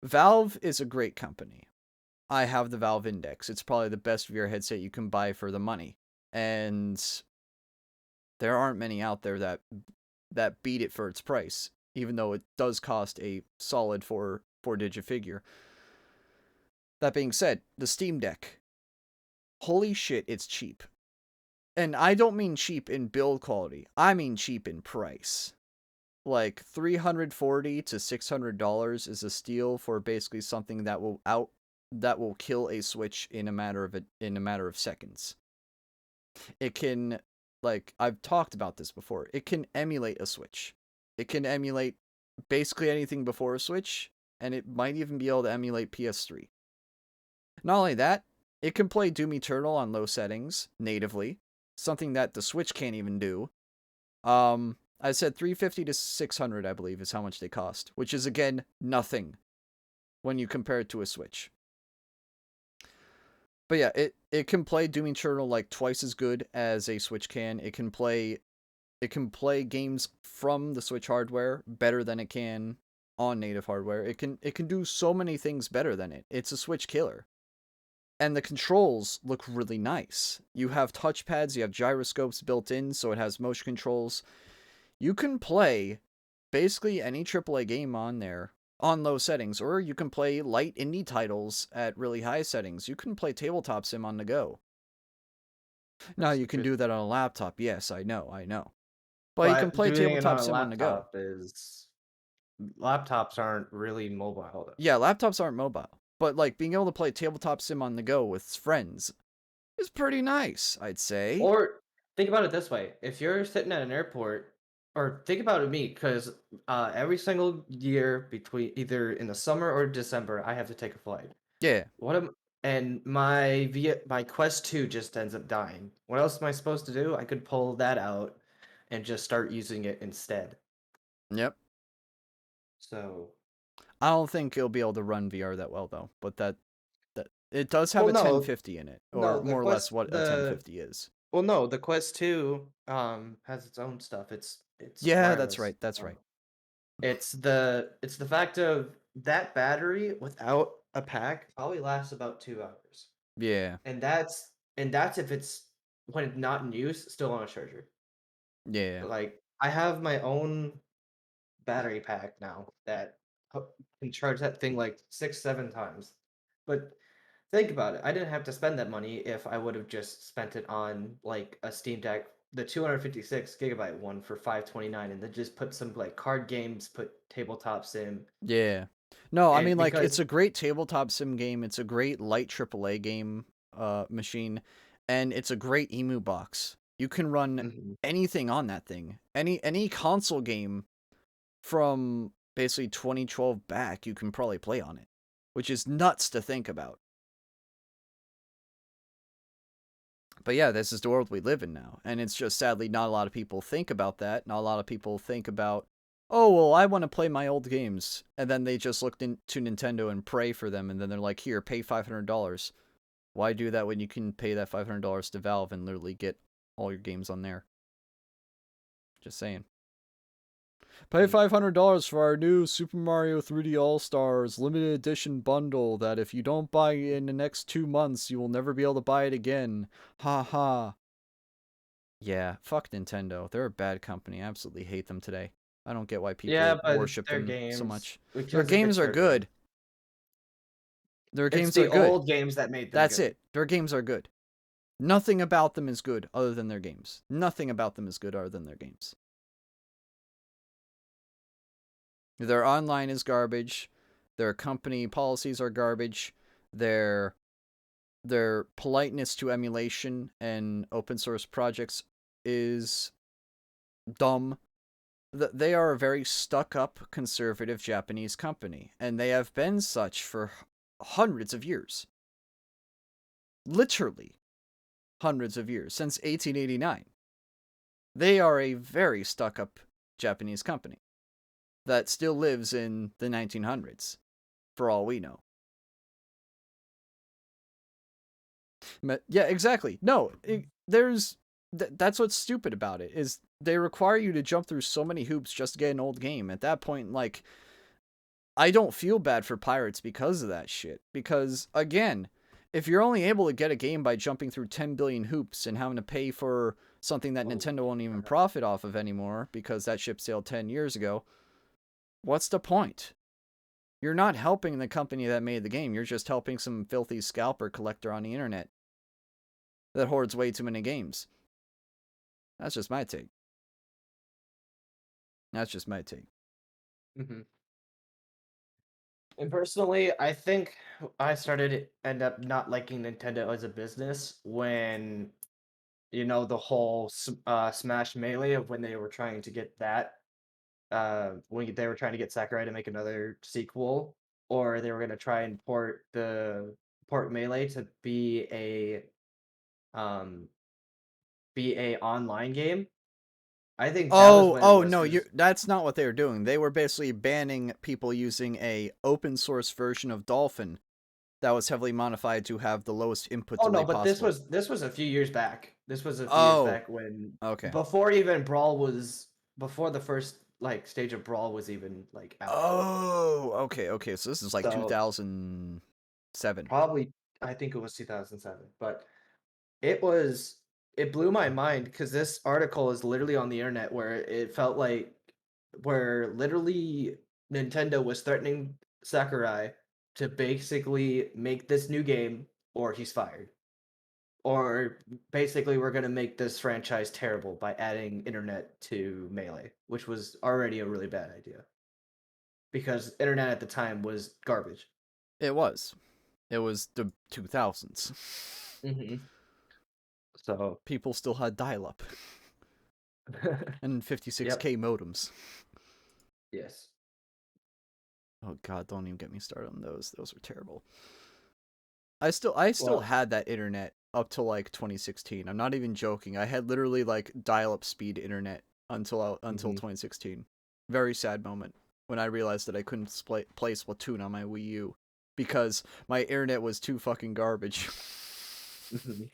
Valve is a great company. I have the Valve Index. It's probably the best VR headset you can buy for the money. And there aren't many out there that beat it for its price, even though it does cost a solid four-digit figure. That being said, the Steam Deck. Holy shit, it's cheap. And I don't mean cheap in build quality. I mean cheap in price. Like $340 to $600 is a steal for basically something that will kill a Switch in a matter of seconds. It can, like, I've talked about this before. It can emulate a Switch. It can emulate basically anything before a Switch, and it might even be able to emulate PS3. Not only that, it can play Doom Eternal on low settings natively, something that the Switch can't even do. I said 350 to 600, I believe, is how much they cost, which is again nothing when you compare it to a Switch. But yeah, it can play Doom Eternal like twice as good as a Switch can. It can play games from the Switch hardware better than it can on native hardware. It can do so many things better than it. It's a Switch killer. And the controls look really nice. You have touchpads, you have gyroscopes built in, so it has motion controls. You can play basically any AAA game on there on low settings, or you can play light indie titles at really high settings. You can play tabletop sim on the go. Now That's you can do interesting. that on a laptop. Yes, I know. But you can But play doing it on tabletop a sim on the go. laptop is laptops aren't really mobile. Yeah, laptops aren't mobile, but like being able to play tabletop sim on the go with friends is pretty nice, I'd say. Or think about it this way: if you're sitting at an airport, or think about it me, because every single year between either in the summer or December, I have to take a flight. Yeah. What am and my Quest 2 just ends up dying. What else am I supposed to do? I could pull that out and just start using it instead. Yep. So, I don't think it'll be able to run VR that well though, but that it does have well, a no, 1050 in it, or no, more or less what a 1050 is. the Quest 2 has its own stuff. It's Yeah, that's wireless. right. That's right. It's the fact of that battery without a pack probably lasts about 2 hours. Yeah. And that's if it's when it's not in use, still on a charger. Yeah. Like I have my own battery pack now that can charge that thing like 6, 7 times. But think about it. I didn't have to spend that money if I would have just spent it on like a Steam Deck, the 256 gigabyte one for 529, and then just put some like card games, put tabletops in, Yeah. No, I and mean like it's because a great tabletop sim game. It's a great light AAA game machine, and it's a great emu box. You can run Mhm. anything on that thing. Any console game from basically 2012 back, you can probably play on it, which is nuts to think about. But yeah, this is the world we live in now, and it's just sadly not a lot of people think about that. Not a lot of people think about, oh well, I want to play my old games, and then they just look into Nintendo and pray for them, and then they're like, here, pay $500. Why do that when you can pay that $500 to Valve and literally get all your games on there? Just saying. Pay Mm. $500 for our new Super Mario 3D All Stars limited edition bundle that if you don't buy in the next 2 months, you will never be able to buy it again. Ha ha. Yeah, fuck Nintendo. They're a bad company. I absolutely hate them today. I don't get why Yeah, people but it's worship their them so games much. Their because games it's are their game. good. Their It's games are the good. old games that made them That's good. it. Their games are good. Nothing about them is good other than their games. Nothing about them is good other than their games. Their online is garbage. Their company policies are garbage. Their politeness to emulation and open source projects is dumb. They are a very stuck up conservative Japanese company, and they have been such for hundreds of years. Literally hundreds of years, since 1889. They are a very stuck up Japanese company that still lives in the 1900s, for all we know. Yeah, exactly. No, that's what's stupid about it, is they require you to jump through so many hoops just to get an old game. At that point, like, I don't feel bad for pirates because of that shit. Because, again, if you're only able to get a game by jumping through 10 billion hoops and having to pay for something that Oh, Nintendo won't even profit off of anymore because that ship sailed 10 years ago, what's the point? You're not helping the company that made the game. You're just helping some filthy scalper collector on the internet that hoards way too many games. That's just my take. That's just my take. hmm And personally, I think I started end up not liking Nintendo as a business when the whole Smash Melee of when they were trying to get that when they were trying to get Sakurai to make another sequel, or they were going to try and port Melee to um be a online game. I think that was when it Oh was no, just that's not what they were doing. They were basically banning people using a open source version of Dolphin that was heavily modified to have the lowest input Oh no, delay but this possible. was this was a few years back. This was a few years Oh, back when okay. before the first like stage of Brawl was even like out. Oh, okay, okay. So this is like So 2007. probably I think it was 2007, but it was it blew my mind because this article is literally on the internet where it felt like where literally Nintendo was threatening Sakurai to basically make this new game or he's fired. Or basically we're going to make this franchise terrible by adding internet to Melee, which was already a really bad idea because internet at the time was garbage. It was. It was the 2000s. hmm So, People still had dial up and yep, 56K modems. yes. Oh god, don't even get me started on those. Those were terrible. I still Well, had that internet up to like 2016. I'm not even joking. I had literally like dial-up speed internet until mhm. 2016. Very sad moment when I realized that I couldn't play Splatoon on my Wii U because my internet was too fucking garbage. Mhm.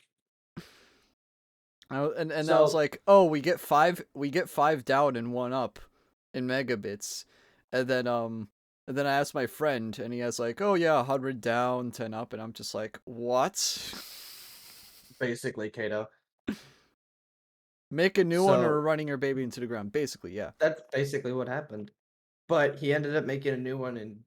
And I was So like, oh, we get five down and one up in megabits, and then I asked my friend, and he has like, oh yeah, 100 down, 10 up, and I'm just like, what? basically, Kato. Make a new one or So running your baby into the ground. Basically, yeah. that's basically what happened. But he ended up making a new one, and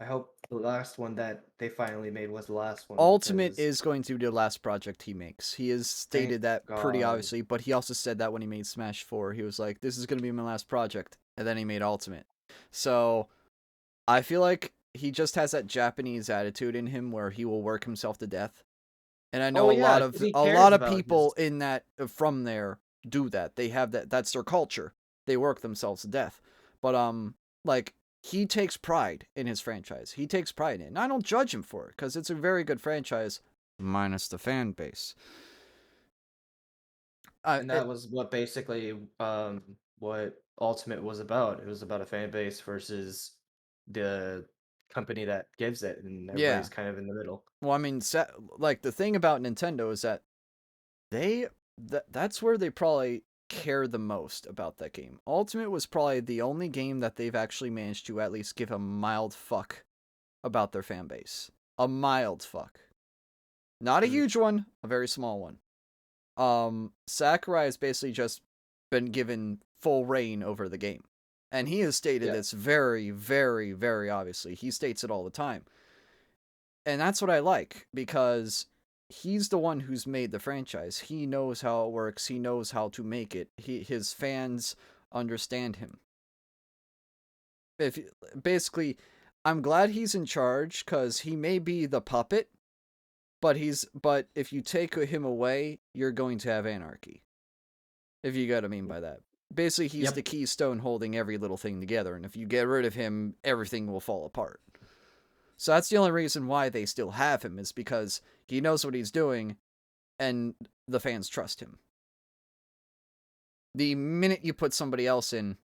I hope the last one that they finally made was the last one Ultimate because is going to be the last project he makes. He has thank stated that pretty God. obviously, but he also said that when he made Smash 4, he was like, this is going to be my last project, and then he made Ultimate. So I feel like he just has that Japanese attitude in him where he will work himself to death. And I know Oh a yeah, lot because of he a cares lot of about his. people in that from there do that. They have that's their culture. They work themselves to death. But like he takes pride in his franchise. He takes pride in it. And I don't judge him for it cuz it's a very good franchise minus the fan base. And that was what basically what Ultimate was about. It was about a fan base versus the company that gives it, and Yeah. everybody's kind of in the middle. Well, I mean, like the thing about Nintendo is that they that's where they probably care the most about that game. Ultimate was probably the only game that they've actually managed to at least give a mild fuck about their fan base. A mild fuck. Not a Mm, huge one, a very small one. Sakurai has basically just been given full reign over the game. And he has stated yeah. this very, very, very obviously. He states it all the time. And that's what I like because he's the one who's made the franchise. He knows how it works. He knows how to make it. His fans understand him. If basically, I'm glad he's in charge because he may be the puppet, but if you take him away, you're going to have anarchy. If you get what I mean by that. Basically, he's the Yep. keystone holding every little thing together, and if you get rid of him, everything will fall apart. So that's the only reason why they still have him is because he knows what he's doing and the fans trust him. The minute you put somebody else in,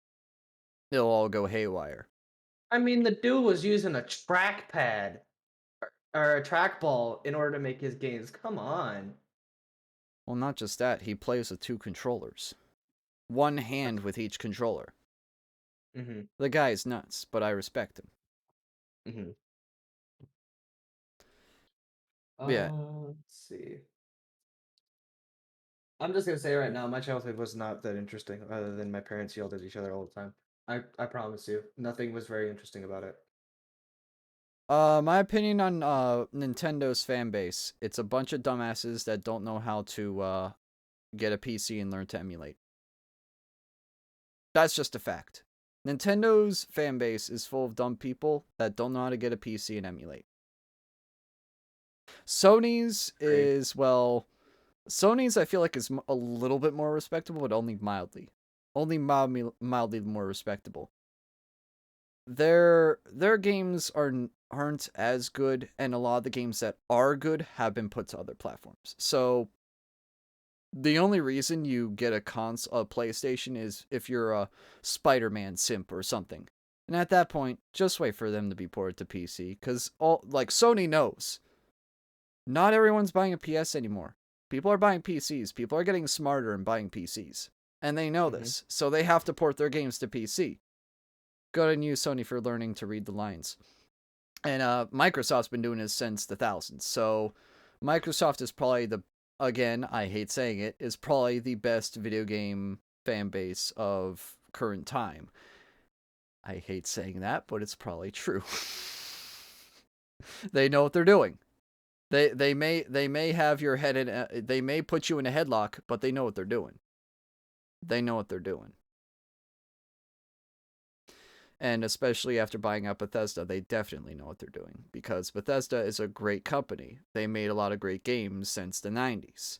they'll all go haywire. I mean, the dude was using a trackpad or a trackball in order to make his games. Come on. Well, not just that, he plays with two controllers. One hand with each controller. Mm-hmm. The guy is nuts, but I respect him. Mm-hmm. Yeah. Let's see. I'm just gonna say right now, my childhood was not that interesting, other than my parents yelled at each other all the time. I promise you, nothing was very interesting about it. My opinion on Nintendo's fan base. It's a bunch of dumbasses that don't know how to get a PC and learn to emulate. That's just a fact. Nintendo's fan base is full of dumb people that don't know how to get a PC and emulate. Sony's Agreed. is, well, Sony's I feel like is a little bit more respectable, but only mildly. Only mildly more respectable. Their games aren't as good, and a lot of the games that are good have been put to other platforms. So the only reason you get a PlayStation is if you're a Spider-Man simp or something. And at that point, just wait for them to be ported to PC, because Sony knows not everyone's buying a PS anymore. People are buying PCs. People are getting smarter and buying PCs. And they know Mm-hmm. this. So they have to port their games to PC. Good on you, Sony, for learning to read the lines. And Microsoft's been doing this since the thousands. So Microsoft is probably again, I hate saying it, is probably the best video game fan base of current time. I hate saying that, but it's probably true. They know what they're doing. They may have your head in they may put you in a headlock, but they know what they're doing. They know what they're doing. And especially after buying out Bethesda, they definitely know what they're doing because Bethesda is a great company. They made a lot of great games since the 90s.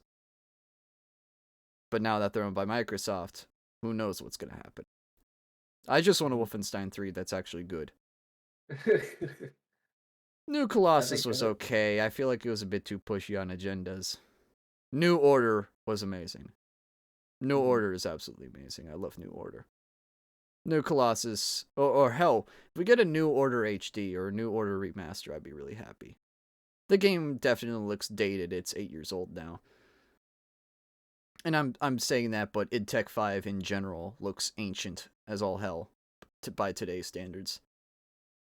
But now that they're owned by Microsoft, who knows what's going to happen. I just want a Wolfenstein 3 that's actually good. New I Colossus think was okay. I feel like it was a bit too pushy on agendas. New Order was amazing. New mhm. Order is absolutely amazing. I love New Order. New Colossus, or hell, if we get a New Order HD or a New Order remaster, I'd be really happy. The game definitely looks dated. It's 8 years old now, and I'm saying that, but id Tech 5 in general looks ancient as all hell, by today's standards.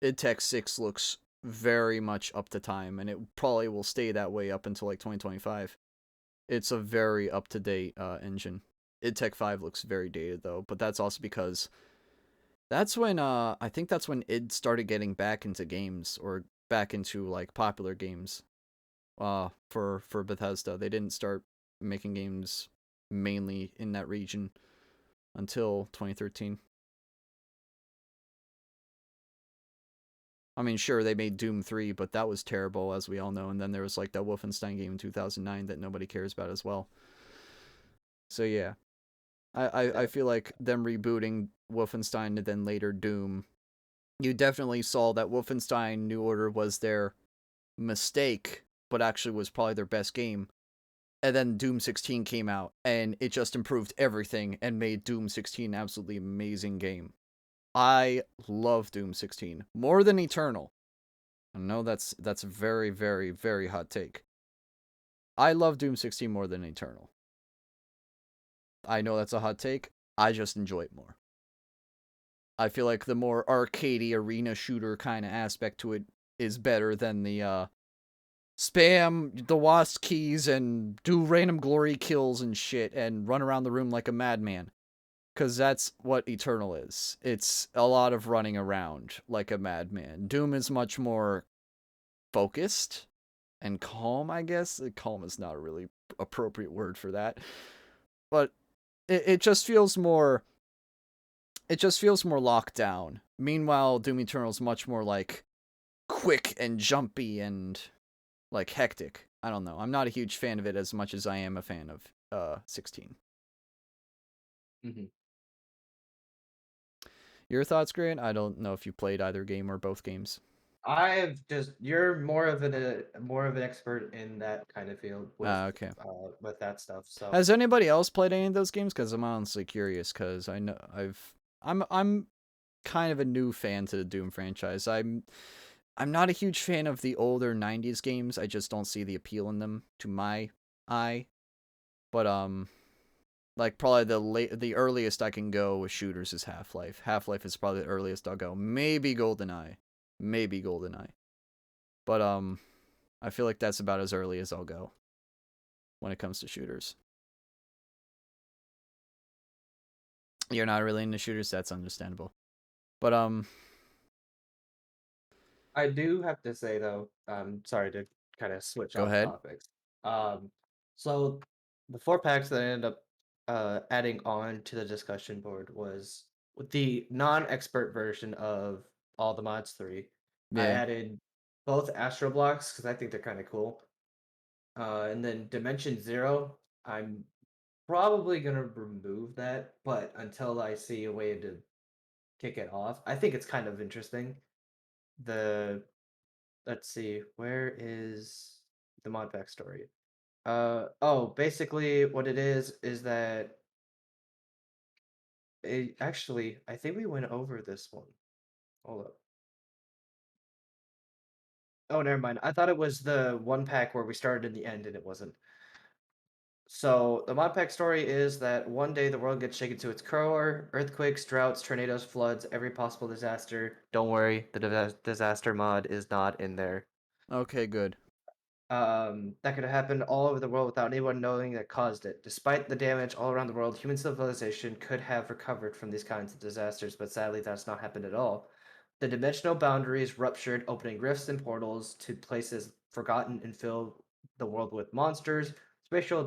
id Tech 6 looks very much up to time, and it probably will stay that way up until like 2025. It's a very up to date engine. id Tech 5 looks very dated though, but that's also because that's when I think that's when id started getting back into games, or back into like popular games. For Bethesda, they didn't start making games mainly in that region until 2013. I mean, sure, they made Doom 3, but that was terrible, as we all know. And then there was like that Wolfenstein game in 2009 that nobody cares about as well. So yeah, I Yeah. feel like them rebooting Wolfenstein and then later Doom, you definitely saw that Wolfenstein New Order was their mistake, but actually was probably their best game. And then Doom 16 came out, and it just improved everything and made Doom 16 an absolutely amazing game. I love Doom 16 more than Eternal. I know that's a very, very, very hot take. I love Doom 16 more than Eternal. I know that's a hot take. I just enjoy it more. I feel like the more arcadey arena shooter kind of aspect to it is better than the spam the WASD keys and do random glory kills and shit and run around the room like a madman. Because that's what Eternal is. It's a lot of running around like a madman. Doom is much more focused and calm, I guess. Calm is not a really appropriate word for that. But it just feels more. It just feels more locked down. Meanwhile, Doom Eternal is much more like quick and jumpy and like hectic. I don't know. I'm not a huge fan of it as much as I am a fan of 16. Mhm. Your thoughts, Grant? I don't know if you played either game or both games. I've just you're more of an expert in that kind of field Okay. with that stuff. So Has anybody else played any of those games? Because I'm honestly curious. Because I know I'm kind of a new fan to the Doom franchise. I'm not a huge fan of the older '90s games. I just don't see the appeal in them to my eye. But like probably the earliest I can go with shooters is Half-Life. Half-Life is probably the earliest I'll go. Maybe GoldenEye. Maybe GoldenEye. But I feel like that's about as early as I'll go when it comes to shooters. You're not really into shooters, that's understandable. But I do have to say though, sorry to kind of switch go off ahead. topics. Um, so the four packs that I ended up adding on to the discussion board was with the non-expert version of all the mods 3. I Yeah. added both Astro Blocks because I think they're kind of cool. And then Dimension Zero, I'm probably gonna remove that, but until I see a way to kick it off, I think it's kind of interesting. The Let's see, where is the mod backstory? Oh, basically what it is that actually, I think we went over this one. Hold up. Oh, never mind. I thought it was the one pack where we started in the end and it wasn't. So the mod pack story is that one day the world gets shaken to its core, earthquakes, droughts, tornadoes, floods, every possible disaster. Don't worry, the disaster mod is not in there. Okay, good. That could have happened all over the world without anyone knowing that caused it. Despite the damage all around the world, human civilization could have recovered from these kinds of disasters, but sadly, that's not happened at all. The dimensional boundaries ruptured, opening rifts and portals to places forgotten and fill the world with monsters, spatial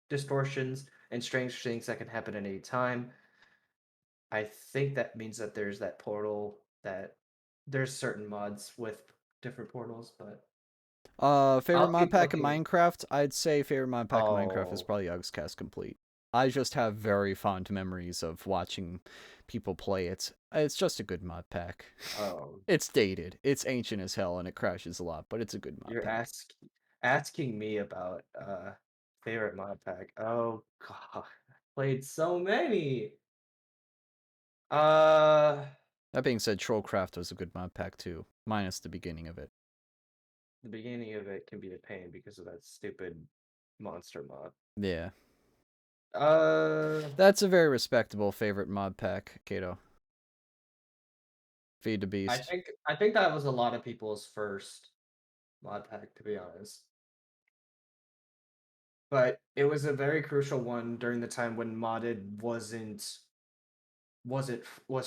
distortions, and strange things that can happen at any time. I think that means that there's that portal that there's certain mods with different portals, but Favorite I'll mod keep pack in looking. Minecraft? I'd say favorite mod pack in Minecraft is Oh, probably SavageCast Complete. I just have very fond memories of watching people play it. It's just a good mod pack. Oh, It's dated, it's ancient as hell, and it crashes a lot, but it's a good mod you're pack. asking me about favorite mod pack. Oh god, I played so many. Uh, That being said, Trollcraft was a good mod pack too, minus the beginning of it. the beginning of it can be a pain because of that stupid monster mod. Yeah. Uh, That's a very respectable favorite mod pack, Kato. Feed the I Beast. think I think that was a lot of people's first mod pack, to be honest. But it was a very crucial one during the time when modded was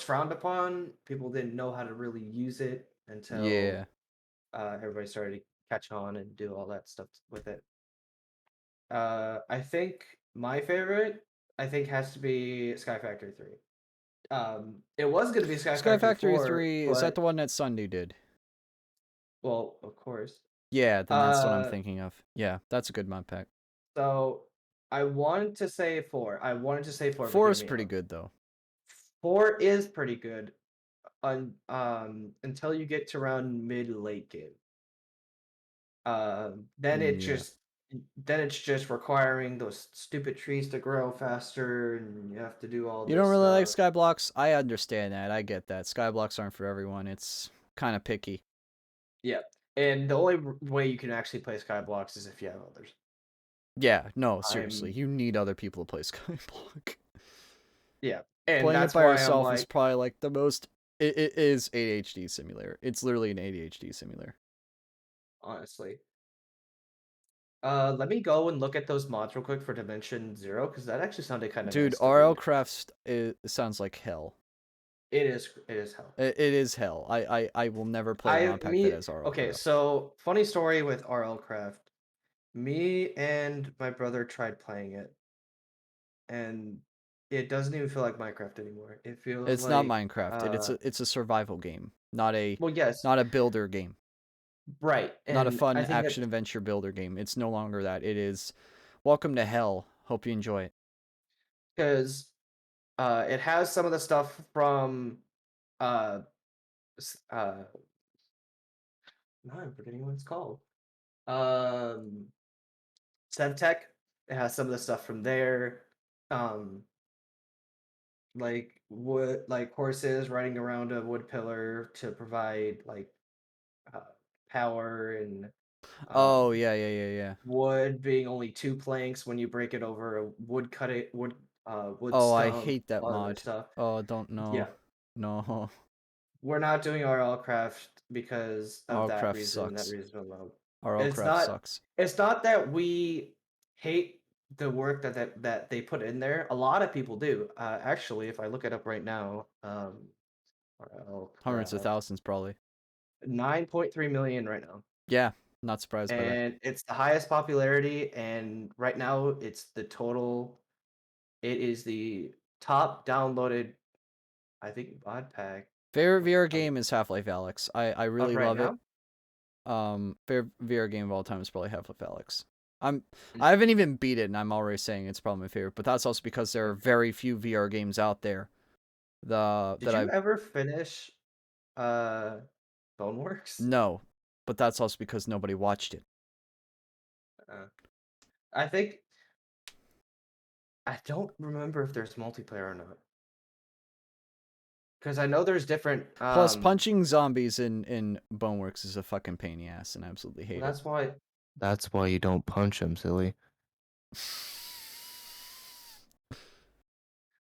frowned upon. People didn't know how to really use it until Yeah. everybody started to catch on and do all that stuff with it. I think my favorite, I think, has to be Sky Factory 3. It was going to be Sky Sky Factory Factory 4, 3, is that the but one that Sunday did? well, of course. Yeah, then that's what I'm Uh, thinking of. Yeah, that's a good mod pack. so I wanted to say 4. I wanted to say 4, but 4 hear is me pretty out. good though. 4 is pretty good until you get to around mid late game. Then it Yeah. then it's just requiring those stupid trees to grow faster, and you have to do all You don't this really like stuff. Skyblocks? I understand that. I get that. Skyblocks aren't for everyone. It's kind of picky. Yeah, and the only way you can actually play Skyblocks is if you have others. Yeah, no, seriously. I'm You need other people to play Skyblock. Yeah, and Playing it that's by why I'm yourself is like, probably like the most. It is ADHD simulator. It's literally an ADHD simulator. honestly. Let me go and look at those mods real quick for Dimension Zero because that actually sounded kind of Dude, nice to RL read. Crafts it sounds like hell. It is hell. It is hell. I will never play a mod pack that has RL Okay, Craft. so funny story with RL Craft. Me and my brother tried playing it, and it doesn't even feel like Minecraft anymore. It feels It's not like, Minecraft. It's a survival game, well, yes, not a builder game. right, Not a and I fun think action that adventure builder game. It's no longer that. It is welcome to hell. Hope you enjoy it. because it has some of the stuff from uh, uh, no, I'm forgetting what it's called. Um, SevTech. It has some of the stuff from there. Um, like wood, like horses riding around a wood pillar to provide like uh, power and um, Oh yeah, yeah, yeah, yeah. wood being only 2 planks when you break it over a wood Oh, I stump, hate that all that other mod. stuff. Oh, don't know. Yeah, No. we're not doing RL craft because of RL that Craft reason, that sucks. reason alone. RL It's Craft not sucks. it's not that we hate the work that they put in there. A lot of people do. Actually, if I look it up right now, RL Hundreds of craft thousands probably. 9.3 million right now. Yeah, not surprised by that. And it's the highest popularity, and right now it is the top downloaded, I think, mod pack Favorite of, VR of, game is Half-Life Alyx. I of really right love it. now. Favorite VR game of all time is probably Half-Life Alyx. I'm Mm, I haven't even beat it and I'm already saying it's probably my favorite, but that's also because there are okay. very few VR games out there Did that you I've ever finish uh Boneworks? no, but that's also because nobody watched it. Uh, I think I don't remember if there's multiplayer or not. Because I know there's different Plus punching zombies in Boneworks is a fucking pain in the ass and I absolutely hate it. that's why you don't punch him, silly.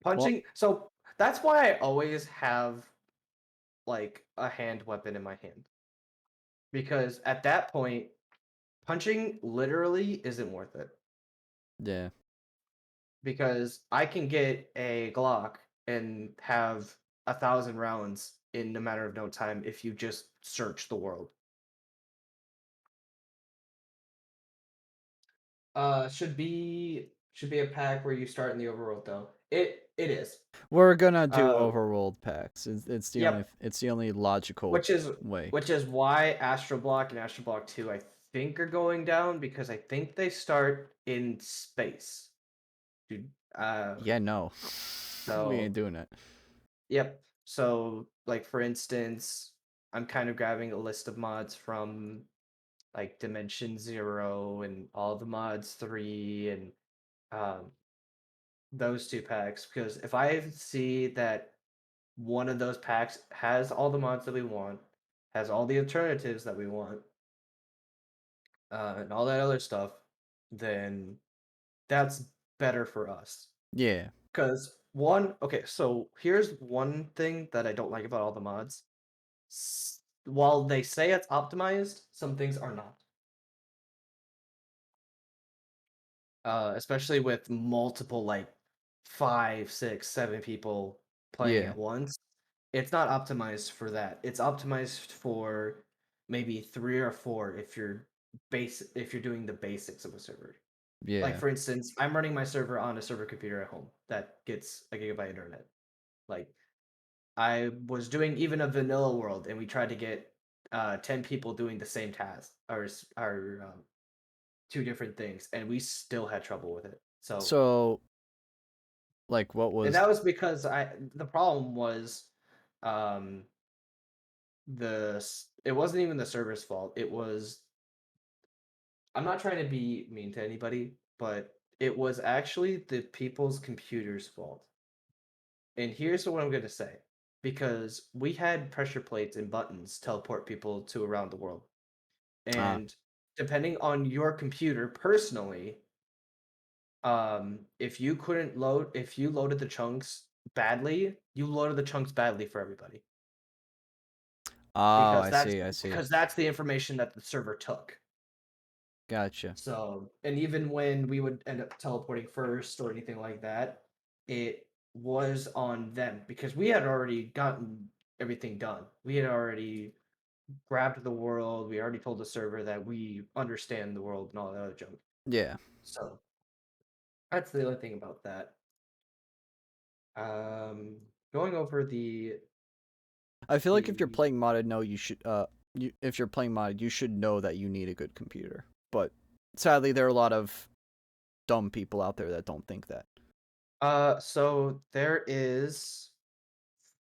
Well, So that's why I always have like a hand weapon in my hand. Because at that point, punching literally isn't worth it. yeah. Because I can get a Glock and have 1,000 rounds in a matter of no time if you just search the world. Should be a pack where you start in the overworld though. It is. We're gonna do Uh, overworld packs. yep. It's the only logical Which is way. which is why Astro Block and Astro Block 2 I think are going down because I think they start in space. Dude, Yeah, no. We ain't So doing it. yep. So like for instance, I'm kind of grabbing a list of mods from like Dimension Zero and all the mods 3 and um those two packs because if I see that one of those packs has all the mods that we want, has all the alternatives that we want, and all that other stuff, then that's better for us. Yeah. Because one, okay, so here's one thing that I don't like about all the mods. While they say it's optimized, some things are not. Especially with multiple, like 5, 6, 7 people playing Yeah. at once. It's not optimized for that. It's optimized for maybe 3 or 4 if you're doing the basics of a server. Like Yeah. for instance, I'm running my server on a server computer at home that gets a gigabyte internet. Like I was doing even a vanilla world and we tried to get 10 people doing the same task or two different things and we still had trouble with it. So So, like, what and was? that was because the problem was um it wasn't even the server's fault. It was I'm not trying to be mean to anybody, but it was actually the people's computer's fault. And here's what I'm going to say because we had pressure plates and buttons teleport people to around the world. Ah. And depending on your computer personally, if you loaded the chunks badly, you loaded the chunks badly for everybody Oh, because I see. I see. that's the information that the server took. Gotcha. So, and even when we would end up teleporting first or anything like that, it was on them because we had already gotten everything done. We had already grabbed the world. We already told the server that we understand the world and all that other junk. Yeah. So that's the only thing about that. Um, Going over I feel like if you're the playing modded, no, you should. If you're playing modded, you should know that you need a good computer. But sadly, there are a lot of dumb people out there that don't think that. so there is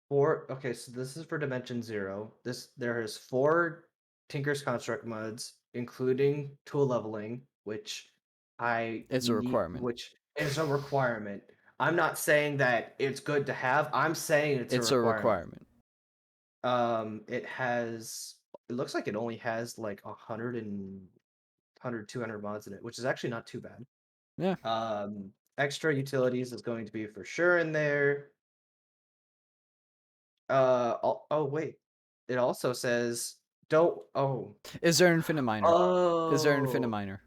four. Okay, so this is for Dimension Zero. There is 4 Tinker's Construct mods, including tool leveling, It's a requirement. which is a requirement. I'm not saying that it's good to have. I'm saying it's a It's a requirement. requirement. It looks like it only has like 200 mods in it, which is actually not too bad. Yeah. Extra utilities is going to be for sure in there. Oh wait, it also says don't. Is there an infinite miner? Is there an infinite Oh, miner?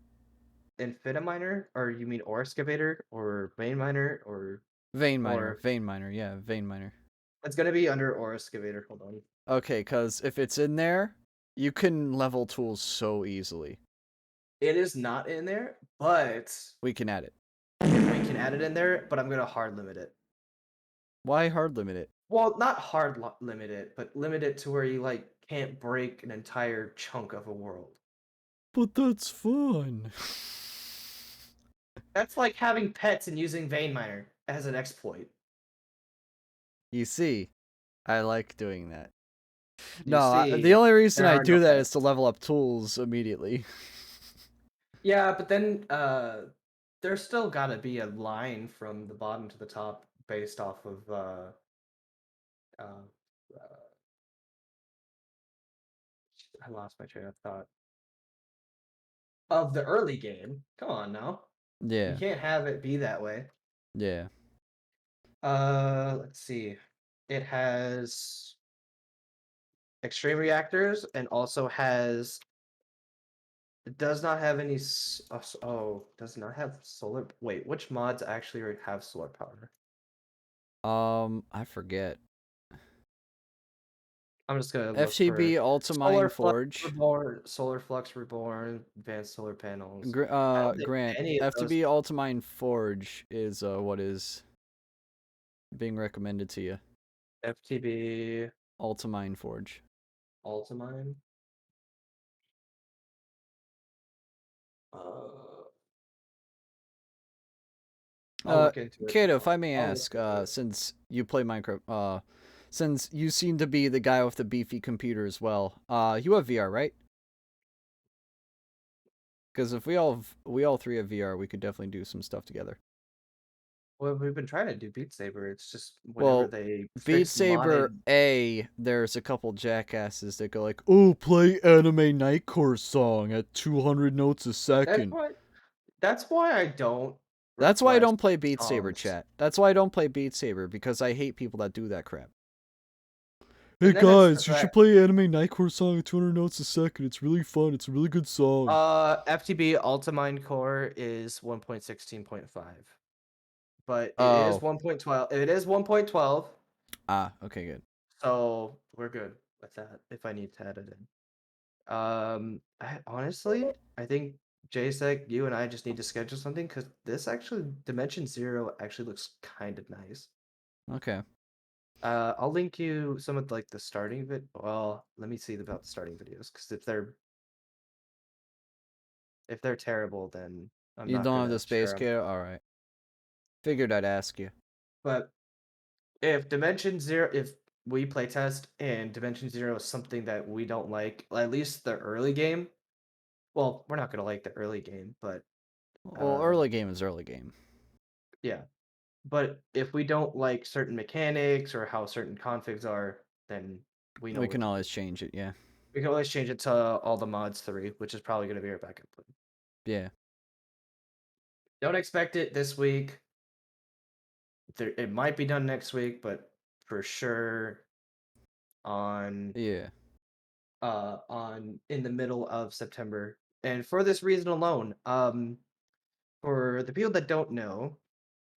Infiniminer, or you mean ore excavator or vein miner Vein miner. or Vein miner. Yeah, vein miner. it's gonna be under ore excavator. Hold on. Okay, because if it's in there, you can level tools so easily. It is not in there, but We can add it. we can add it in there. But I'm gonna hard limit it. Why hard limit it? Well, not limit it, but limit it to where you like can't break an entire chunk of a world. But that's fun. That's like having pets and using vein miner as an exploit. You see, I like doing that. You No, the see, only reason there I are no do that is to pets. level up tools immediately. Yeah, but then there's still got to be a line from the bottom to the top based off of uh, uh I lost my train of thought of the early game. Come on now. You Yeah, can't have it be that way. yeah. Let's see. It has extreme reactors and also has it does not have any does not have solar. Wait, which mods actually have solar power? I forget. I'm just gonna look FTB for Ultimine Forge. Solar Flux Reborn, Advanced Solar Panels. I don't think Grant. any of those FTB Ultimine Forge is what is being recommended to you. FTB Ultimine Forge. Ultimine. Uh, I'll look into it. Kato, if I may I'll look ask, into it. since you play Minecraft, since you seem to be the guy with the beefy computer as well, you have VR, right? Because if we all three have VR, we could definitely do some stuff together. Well, we've been trying to do Beat Saber. It's just whenever Well, they Beat fix Saber modded. there's a couple jackasses that go like, "Oh, play Anime Nightcore song at 200 notes a That's second." why. That's why I don't That's why I request don't play Beat Saber, songs. chat. That's why I don't play Beat Saber, because I hate people that do that crap. Hey And then it's the guys, you should fact. play Anime Nightcore song at 200 notes a second. It's really fun. It's a really good song. FTB Ultimine Core is 1.16.5, but it is Oh. 1.12. It is 1.12, Ah, okay, good. so we're good with that. If I need to add it in. Honestly, I think JSEC, you and I just need to schedule something because this actually Dimension Zero actually looks kind of nice. Okay. I'll link you some of like the starting vid. Well, let me see about the starting videos because if they're terrible, then I'm You not don't have the gonna space share them. kit? Alright. Figured I'd ask you. But if Dimension Zero, if we playtest and Dimension Zero is something that we don't like, at least the early game. Well, we're not gonna like the early game, but Well, uh, early game is early game. yeah. But if we don't like certain mechanics or how certain configs are, then we know We what can to always do. change it, yeah. We can always change it to all the mods 3, which is probably gonna be our backup plan. Yeah. Don't expect it this week. It might be done next week, but for sure on Yeah. on in the middle of September. And for this reason alone, for the people that don't know,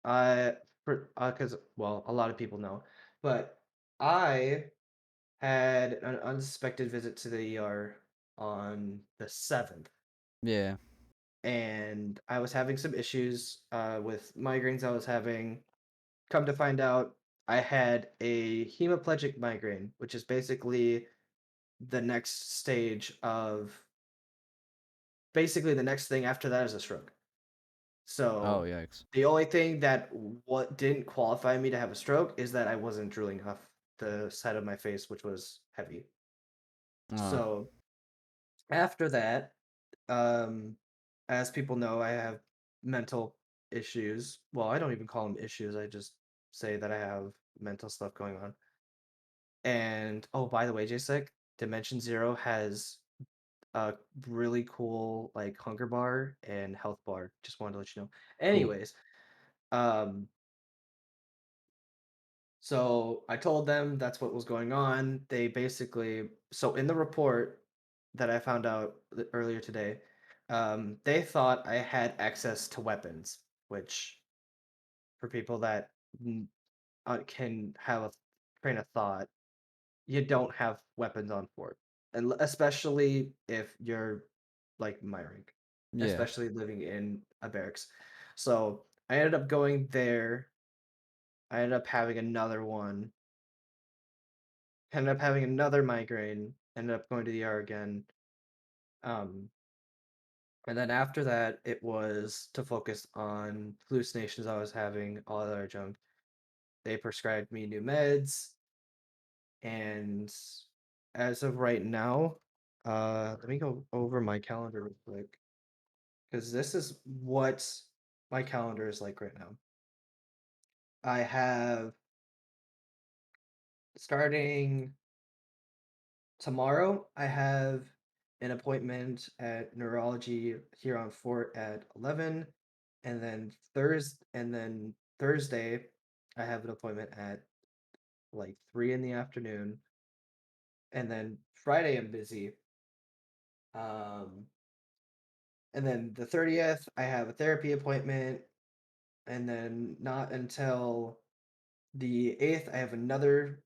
I for because well, a lot of people know, but I had an unsuspected visit to the ER on the 7th, Yeah. and I was having some issues with migraines I was having. Come to find out, I had a hemiplegic migraine, which is basically the next stage of basically the next thing after that is a stroke. Oh, So yikes. the only thing that what didn't qualify me to have a stroke is that I wasn't drooling off the side of my face, which was heavy. Oh. So after that, um, as people know, I have mental issues. Well, I don't even call them issues. I just say that I have mental stuff going on. And oh, by the way, JSEC, Dimension Zero has a really cool like hunger bar and health bar. Just wanted to let you know. Cool. Anyways, um, so I told them that's what was going on. They basically, so in the report that I found out earlier today, they thought I had access to weapons, which for people that can have a train of thought, you don't have weapons on board, and especially if you're like my rank, Yeah. especially living in a barracks. So I ended up going there. I ended up having another one. Ended up having another migraine. Ended up going to the ER again. Um, and then after that, it was to focus on hallucinations I was having, all that other junk. They prescribed me new meds, and as of right now, let me go over my calendar real quick because this is what my calendar is like right now. I have starting tomorrow, I have an appointment at neurology here on Fort at 11, and then Thursday, I have an appointment at like 3 in the afternoon, and then Friday I'm busy. Um, and then the 30th, I have a therapy appointment, and then not until the 8th, I have another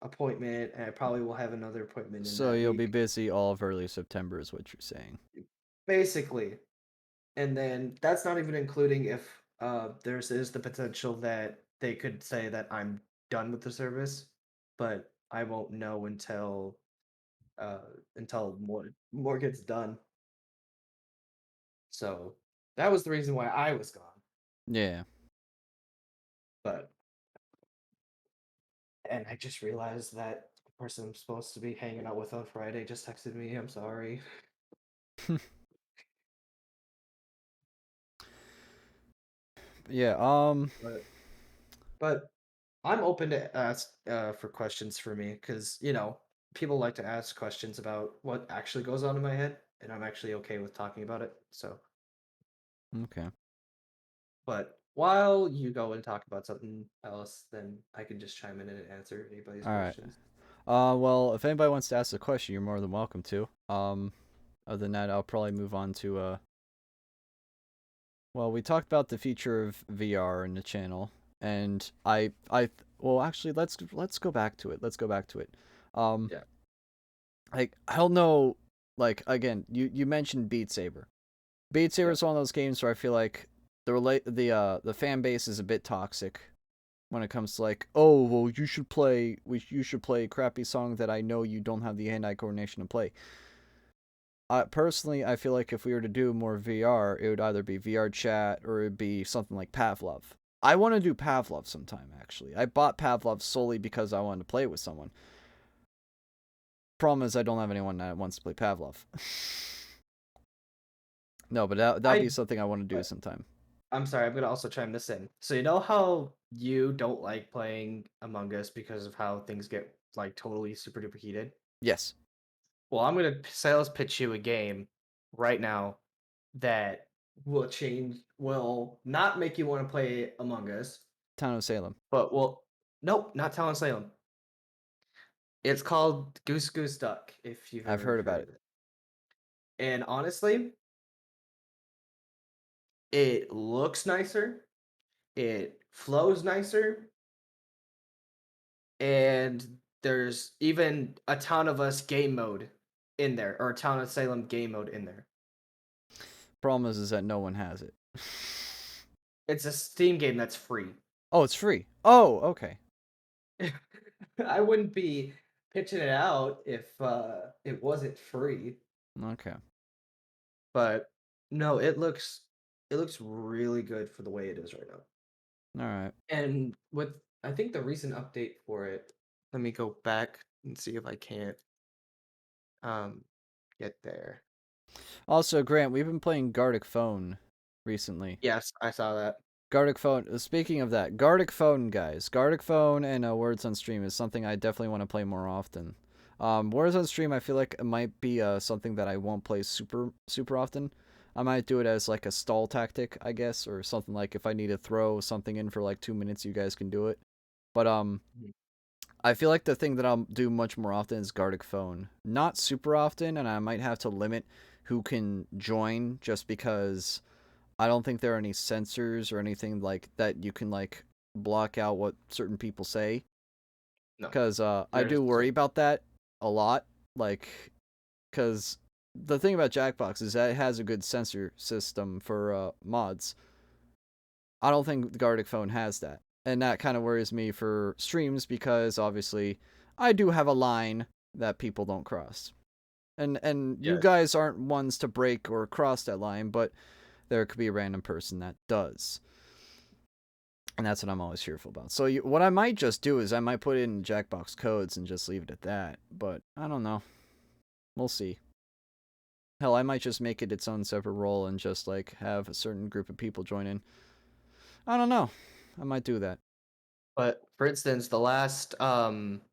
appointment, and I probably will have another appointment in So that you'll be week. busy all of early September is what you're saying. Basically, and then that's not even including if there's is the potential that they could say that I'm done with the service, but I won't know uh until more gets done. So that was the reason why I was gone. Yeah. But and I just realized that the person I'm supposed to be hanging out with on Friday just texted me. I'm sorry. Yeah. But I'm open to ask for questions for me because people like to ask questions about what actually goes on in my head, and I'm actually okay with talking about it. So, Okay. but while you go and talk about something else, then I can just chime in and answer anybody's All right. questions. Well, if anybody wants to ask a question, you're more than welcome to. Other than that, I'll probably move on to well, we talked about the future of VR in the channel, and well, actually, let's go back to it. Let's go back to it. Um, Yeah, like I don't know, like again, you mentioned Beat Saber. Beat Saber yeah. is one of those games where I feel like the fan base is a bit toxic when it comes to like, oh well, you should play a crappy song that I know you don't have the hand-eye coordination to play. Personally, I feel like if we were to do more VR, it would either be VR chat or it'd be something like Pavlov. I want to do Pavlov sometime, actually. I bought Pavlov solely because I wanted to play with someone. Problem is, I don't have anyone that wants to play Pavlov. No, but that'd be I something I want to do but sometime. I'm sorry. I'm gonna also chime this in. So you know how you don't like playing Among Us because of how things get like totally super duper heated. Yes, Well, I'm gonna sales pitch you a game right now that will not make you want to play Among Us, Town of Salem. but will nope, not Talon Salem. It's called Goose Goose Duck, if you've I've ever heard about heard it. of it. And honestly, it looks nicer, it flows nicer, and there's even a Town of Us game mode in there, or a Town of Salem game mode in there. Problem is that no one has it. It's a Steam game that's free. Oh, it's free. Oh, okay. I wouldn't be pitching it out if it wasn't free. Okay. But no, it looks really good for the way it is right now. All right. And with I think the recent update for it, let me go back and see if I can't um get there. Also, Grant, we've been playing Gartic Phone recently. Yes, I saw that. Gartic Phone. Speaking of that, Gartic Phone, guys. Gartic Phone and Words on Stream is something I definitely want to play more often. Words on Stream, I feel like it might be something that I won't play super often. I might do it as like a stall tactic, I guess, or something like if I need to throw something in for like 2 minutes, you guys can do it. But Mhm. I feel like the thing that I'll do much more often is Gartic Phone. Not super often, and I might have to limit who can join just because I don't think there are any censors or anything like that you can like block out what certain people say. No, Because I there's do worry about that a lot. Like, because the thing about Jackbox is that it has a good censor system for mods. I don't think the Gartic Phone has that. And that kind of worries me for streams because obviously I do have a line that people don't cross. And you yes. guys aren't ones to break or cross that line, but there could be a random person that does. And that's what I'm always fearful about. So what I might just do is I might put it in Jackbox codes and just leave it at that. But I don't know. We'll see. Hell, I might just make it its own separate role and just like have a certain group of people join in. I don't know. I might do that. But for instance, the last two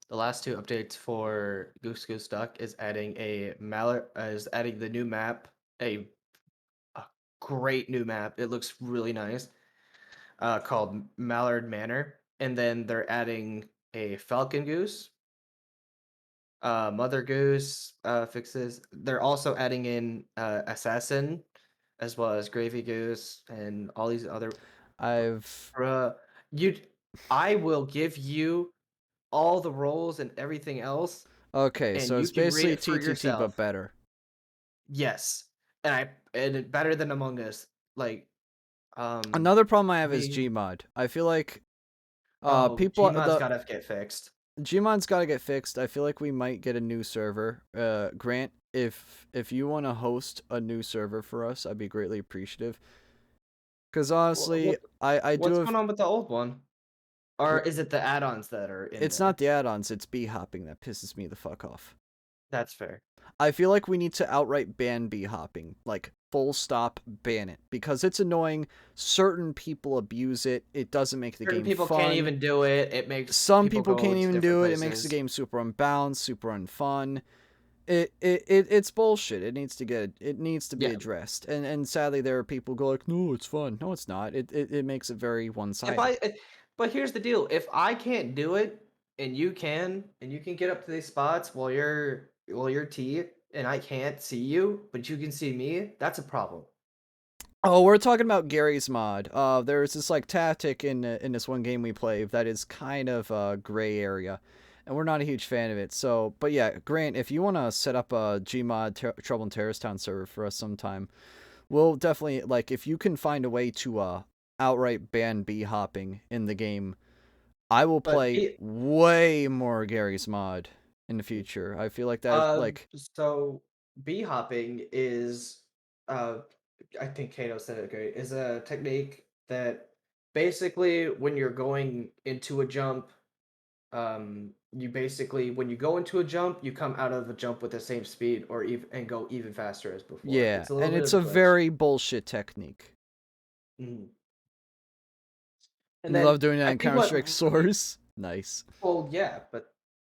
updates for Goose Goose Duck is adding the new map, a great new map. It looks really nice. Called Mallard Manor, and then they're adding a Falcon Goose, Mother Goose fixes. They're also adding in Assassin, as well as Gravy Goose, and all these other. I've Bruh, you, I will give you all the roles and everything else, okay, and so you it's can read basically it for TTT but yourself. better. Yes, and better than Among Us. Like, Another problem I have is the Gmod. I feel like people Gmod's the gotta get fixed. Gmod's got to get fixed. I feel like we might get a new server. Grant, if you want to host a new server for us, I'd be greatly appreciative. Cuz What, honestly, what I do what's have going on with the old one? Or is it the add-ons that are in It's there? not the add-ons, it's b-hopping that pisses me the fuck off. That's fair. I feel like we need to outright ban b-hopping, like full stop ban it, because it's annoying. Certain people abuse it. It doesn't make the Certain game people can't fun. even do it. It makes Some people people go can't to even different do it. It makes the places. game super unbalanced, super unfun. It's bullshit. It needs to be Yeah. addressed. And sadly there are people who go like, no, it's fun. No, it's not. It makes it very one-sided. But here's the deal. If I can't do it and you can get up to these spots while you're T and I can't see you, but you can see me, that's a problem. Oh, we're talking about Gary's mod. There's this like tactic in this one game we play that is kind of a gray area, and we're not a huge fan of it. So, but yeah, Grant, if you want to set up a Gmod Trouble in Terrorist Town server for us sometime, we'll definitely like if you can find a way to outright ban b hopping in the game. I will But play way more Gary's mod in the future. I feel like that like so bee hopping is uh I think Kato said it great, is a technique that basically when you're going into a jump, you basically when you go into a jump, you come out of the jump with the same speed or even and go even faster as before. yeah, It's a little and bit it's of a a glitch. very bullshit technique. Mhm. And You then love doing that I in think Counter what Strike Source. Nice. well yeah, but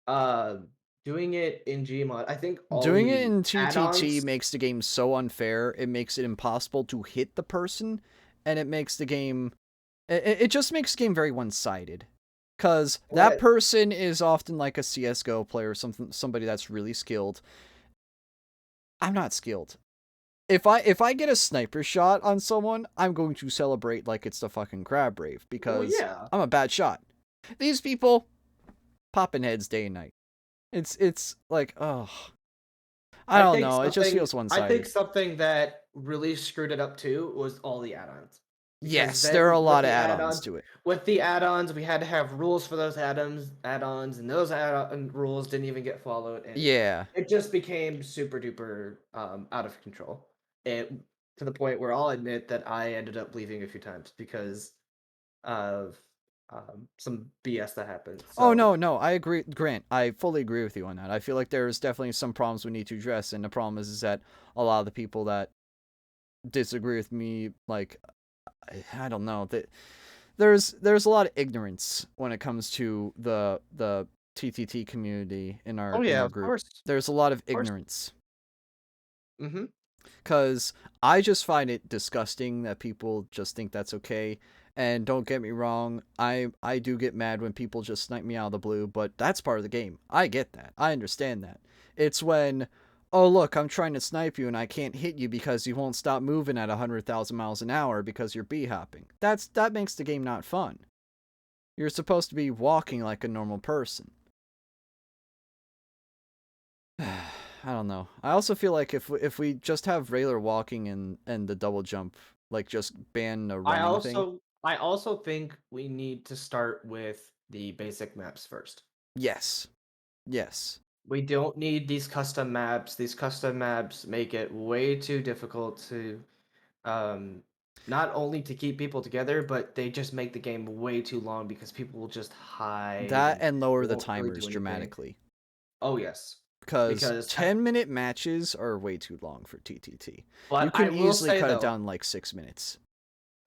uh doing it in Gmod, I think all Doing it the in TTT add-ons. makes the game so unfair. It makes it impossible to hit the person, and it makes the game. It just makes the game very one-sided. Cause that What person is often like a CS:GO player, somebody that's really skilled. I'm not skilled. If I get a sniper shot on someone, I'm going to celebrate like it's the fucking crab rave well because yeah. I'm a bad shot. These people popping heads day and night. It's like, oh, I don't know. It just feels I think one-sided. something that really screwed it up too was all the add-ons. Because Yes, there are then a lot of add-ons to it. with the add-ons, we had to have rules for those add-ons, and those add-on rules didn't even get followed, and Yeah, it just became super duper out of control. And to the point where I'll admit that I ended up leaving a few times because of some BS that happened. oh So no, I agree, Grant. I fully agree with you on that. I feel like there's definitely some problems we need to address, and the problem is that a lot of the people that disagree with me, like, I don't know, that there's a lot of ignorance when it comes to the TTT community oh in yeah, our of group. course, There's a lot of of course. ignorance Mm-hmm. because I just find it disgusting that people just think that's okay. And don't get me wrong, I do get mad when people just snipe me out of the blue, but that's part of the game. I get that. I understand that. It's when, oh look, I'm trying to snipe you and I can't hit you because you won't stop moving at 100,000 miles an hour because you're bee hopping. That makes the game not fun. You're supposed to be walking like a normal person. I don't know. I also feel like if we just have regular walking and the double jump, like just ban the running thing. I also think we need to start with the basic maps first. Yes. Yes. We don't need these custom maps. These custom maps make it way too difficult to um not only to keep people together, but they just make the game way too long because people will just hide That and and they lower the won't really timers do anything. dramatically. Oh yes. Because Because 10-minute matches are way too long for TTT. You but can easily cut it down like 6 minutes.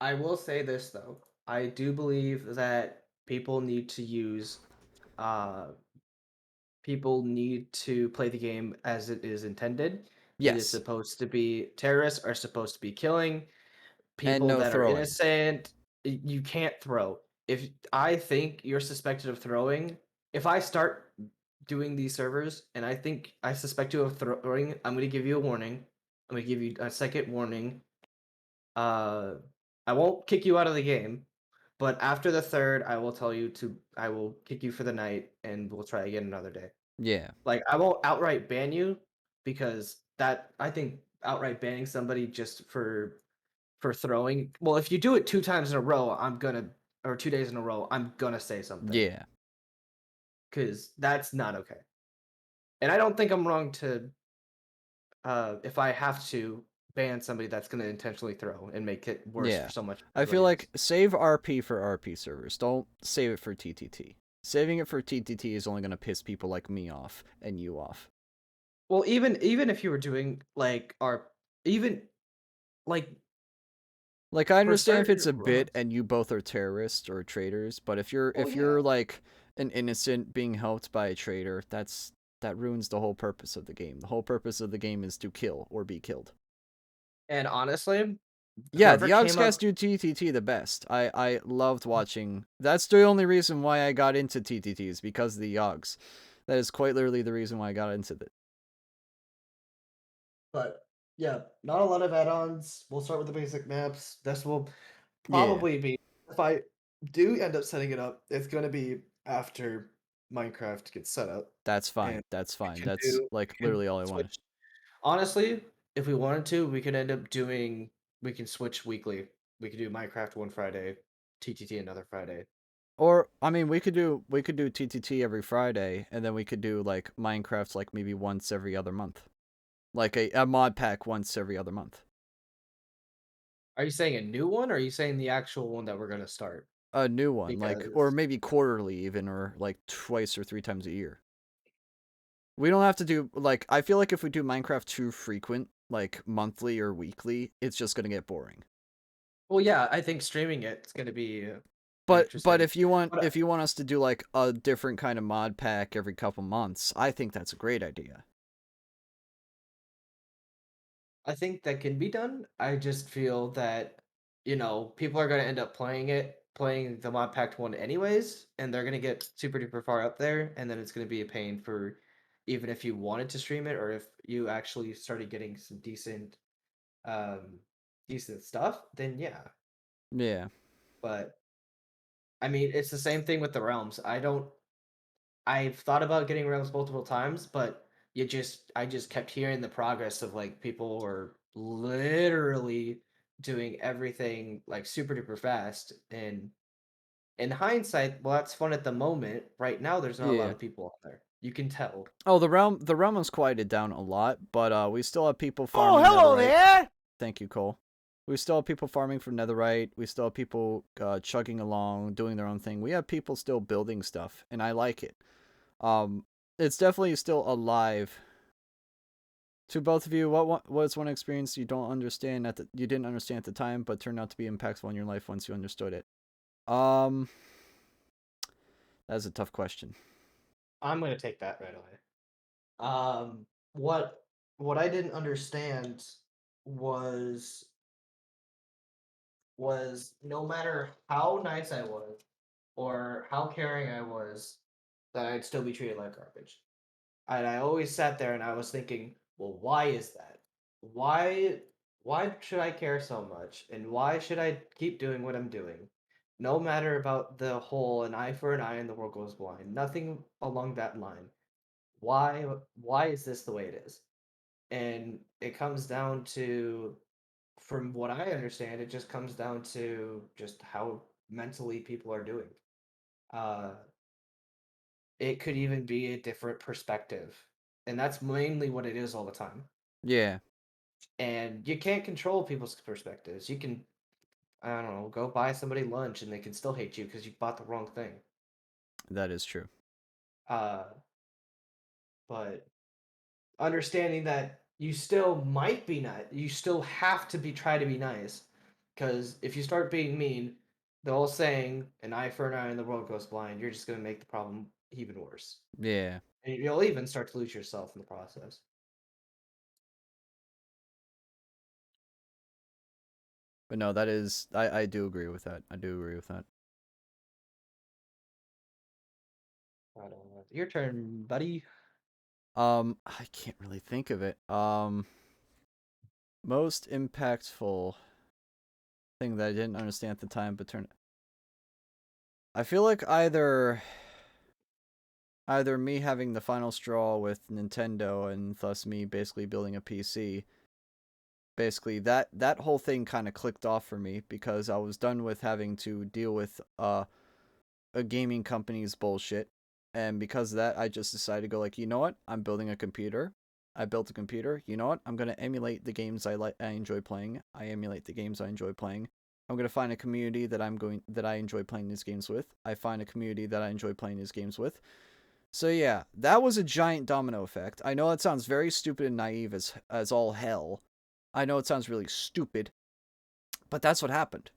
I will say this though. I do believe that uh people need to play the game as it is intended. It is Yes. supposed to be terrorists are supposed to be killing And people no that are throwing. innocent. You can't throw. If I think you're suspected of throwing, if I start doing these servers and I think I suspect you of throwing, I'm going to give you a warning. I'm going to give you a second warning. Uh, I won't kick you out of the game, but after the third, I will kick you for the night and we'll try again another day. Yeah. Like, I won't outright ban you because that I think outright banning somebody just for throwing. Well, if you do it 2 times in a row, I'm gonna or 2 days in a row, I'm gonna say something Yeah. because that's not okay. And I don't think I'm wrong to if I have to ban somebody that's going to intentionally throw and make it worse for Yeah. so much I feel everybody like else. save RP for RP servers. Don't save it for TTT. Saving it for TTT is only going to piss people like me off and you off. Well, even if you were doing like our even like Like I for understand if certain it's a bit realms. and you both are terrorists or traitors, but if Oh you're yeah. like an innocent being helped by a traitor, that ruins the whole purpose of the game. The whole purpose of the game is to kill or be killed. And honestly, Yeah, the whoever came Yogscast up do TTT the best. I loved watching. That's the only reason why I got into TTTs, because of the Yogs. That is quite literally the reason why I got into it. But yeah, not a lot of add-ons. We'll start with the basic maps. This will Yeah, probably be if I do end up setting it up, it's gonna be after Minecraft gets set up. that's fine. And That's we fine. can That's do like we can literally all I wanted. switch. Honestly, if we wanted to, we can switch weekly. We could do Minecraft one Friday, TTT another Friday. Or I mean, we could do TTT every Friday, and then we could do like Minecraft like maybe once every other month, like a mod pack once every other month. Are you saying a new one or are you saying the actual one that we're gonna start? A new one, like, or Because maybe quarterly even, or like twice or three times a year. We don't have to do like, I feel like if we do Minecraft too frequent, like monthly or weekly, it's just gonna get boring. well, yeah, I think streaming it's gonna be But interesting. But if you want us to do like a different kind of mod pack every couple months, I think that's a great idea. I think that can be done. I just feel that, people are going to end up playing the mod packed one anyways, and they're going to get super duper far up there, and then it's going to be a pain for even if you wanted to stream it or if you actually started getting some um, decent stuff, then yeah. Yeah. But I mean, it's the same thing with the realms. I've thought about getting realms multiple times, but I just kept hearing the progress of like people were literally doing everything like super duper fast. And in hindsight, well, that's fun at the moment. Right now, there's not a lot Yeah. of people out there. You can tell. Oh, the realm has quieted down a lot, but we still have people Oh, farming hello netherite. there! Thank you, Cole. We still have people farming for netherite. We still have people chugging along, doing their own thing. We have people still building stuff, and I like it. Um, it's definitely still alive. To both of you, what was one experience you didn't understand at the time, but turned out to be impactful in your life once you understood it? Um, that's a tough question. I'm gonna take that right away. Um, what I didn't understand was no matter how nice I was or how caring I was, that I'd still be treated like garbage. And I always sat there and I was thinking, well, why is that? Why why should I care so much? And why should I keep doing what I'm doing? No matter about the whole an eye for an eye and the world goes blind. Nothing along that line. Why is this the way it is? And it comes down to from what I understand, it just comes down to just how mentally people are doing. Uh, it could even be a different perspective, and that's mainly what it is all the time. Yeah, And you can't control people's perspectives. You can, I don't know, go buy somebody lunch and they can still hate you because you bought the wrong thing. that is true. Uh, but understanding that you still might be nice, you still have to be try to be nice, because if you start being mean, the old saying "an eye for an eye and the world goes blind," you're just gonna make the problem even worse, Yeah, and you'll even start to lose yourself in the process. but no, that is I do agree with that. I do agree with that. I don't know. Your turn, buddy. I can't really think of it. Most impactful thing that I didn't understand at the time, but turned. I feel like either me having the final straw with Nintendo and thus me basically building a PC. Basically, that whole thing kind of clicked off for me because I was done with having to deal with a gaming company's bullshit, and because of that, I just decided to go like, you know what? I'm building a computer. I built a computer. You know what? I'm gonna emulate the games I enjoy playing. I emulate the games I enjoy playing. I'm gonna find a community that I enjoy playing these games with. I find a community that I enjoy playing these games with. So yeah, that was a giant domino effect. I know that sounds very stupid and naive as all hell. I know it sounds really stupid, but that's what happened.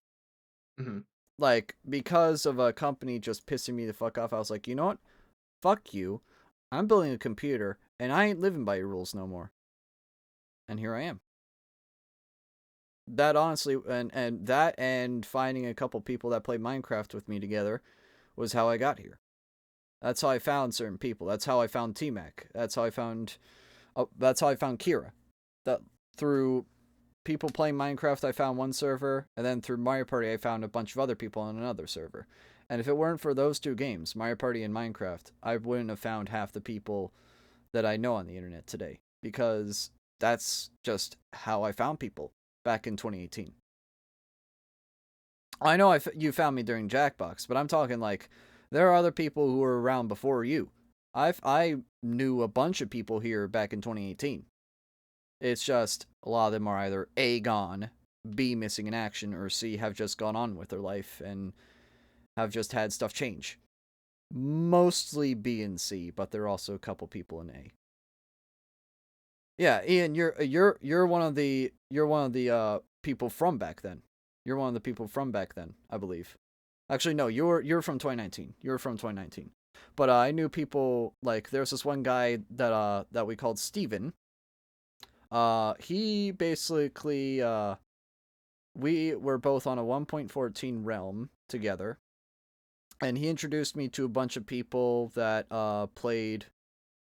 Mm-hmm. Like, because of a company just pissing me the fuck off, I was like, you know what? Fuck you. I'm building a computer, and I ain't living by your rules no more. And here I am. That honestly, and that and finding a couple people that play Minecraft with me together was how I got here. That's how I found certain people. That's how I found TOMAHAWK. That's how I found Kira. That through people playing Minecraft, I found one server, and then through Mario Party, I found a bunch of other people on another server. And if it weren't for those two games, Mario Party and Minecraft, I wouldn't have found half the people that I know on the internet today, because that's just how I found people back in 2018. I know you found me during Jackbox, but I'm talking like there are other people who were around before you. I knew a bunch of people here back in 2018. It's just a lot of them are either A, gone, B, missing in action, or C, have just gone on with their life and have just had stuff change. Mostly B and C, but there are also a couple people in A. Yeah, Ian, you're one of the people from back then. You're one of the people from back then, I believe. Actually, no, you're from 2019. You're from 2019. But I knew people like there's this one guy that we called Steven. He basically we were both on a 1.14 realm together, and he introduced me to a bunch of people that played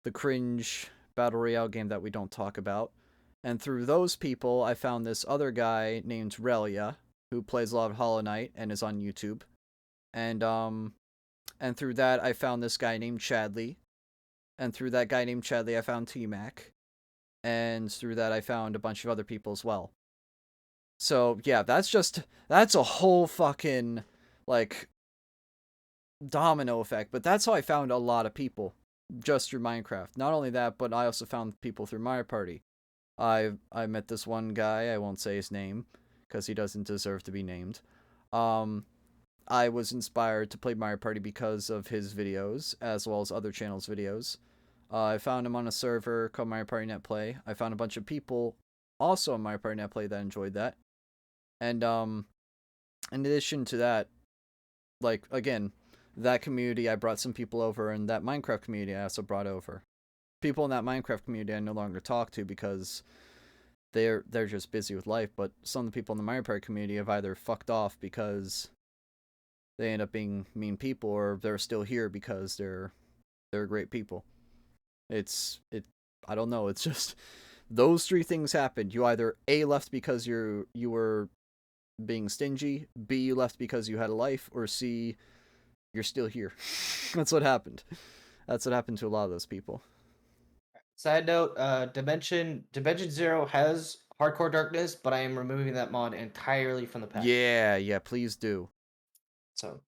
the cringe battle royale game that we don't talk about. And through those people, I found this other guy named Relia, who plays a lot of Hollow Knight and is on YouTube. And through that, I found this guy named Chadley. And through that guy named Chadley, I found TOMAHAWK. And through that, I found a bunch of other people as well. So yeah, that's a whole fucking like domino effect. But that's how I found a lot of people just through Minecraft. Not only that, but I also found people through Mario Party. I met this one guy. I won't say his name because he doesn't deserve to be named. I was inspired to play Mario Party because of his videos, as well as other channels' videos. I found him on a server called Mario Party Net Play. I found a bunch of people also on Mario Party Net Play that enjoyed that. And in addition to that, like again, that community I brought some people over, and that Minecraft community I also brought over. People in that Minecraft community I no longer talk to because they're just busy with life. But some of the people in the Mario Party community have either fucked off because they end up being mean people, or they're still here because they're great people. I don't know. It's just those three things happened. You either A, left because you were being stingy, B, you left because you had a life, or C, you're still here. That's what happened. That's what happened to a lot of those people. Side note, Dimension Zero has hardcore darkness, but I am removing that mod entirely from the pack. Yeah, please do. So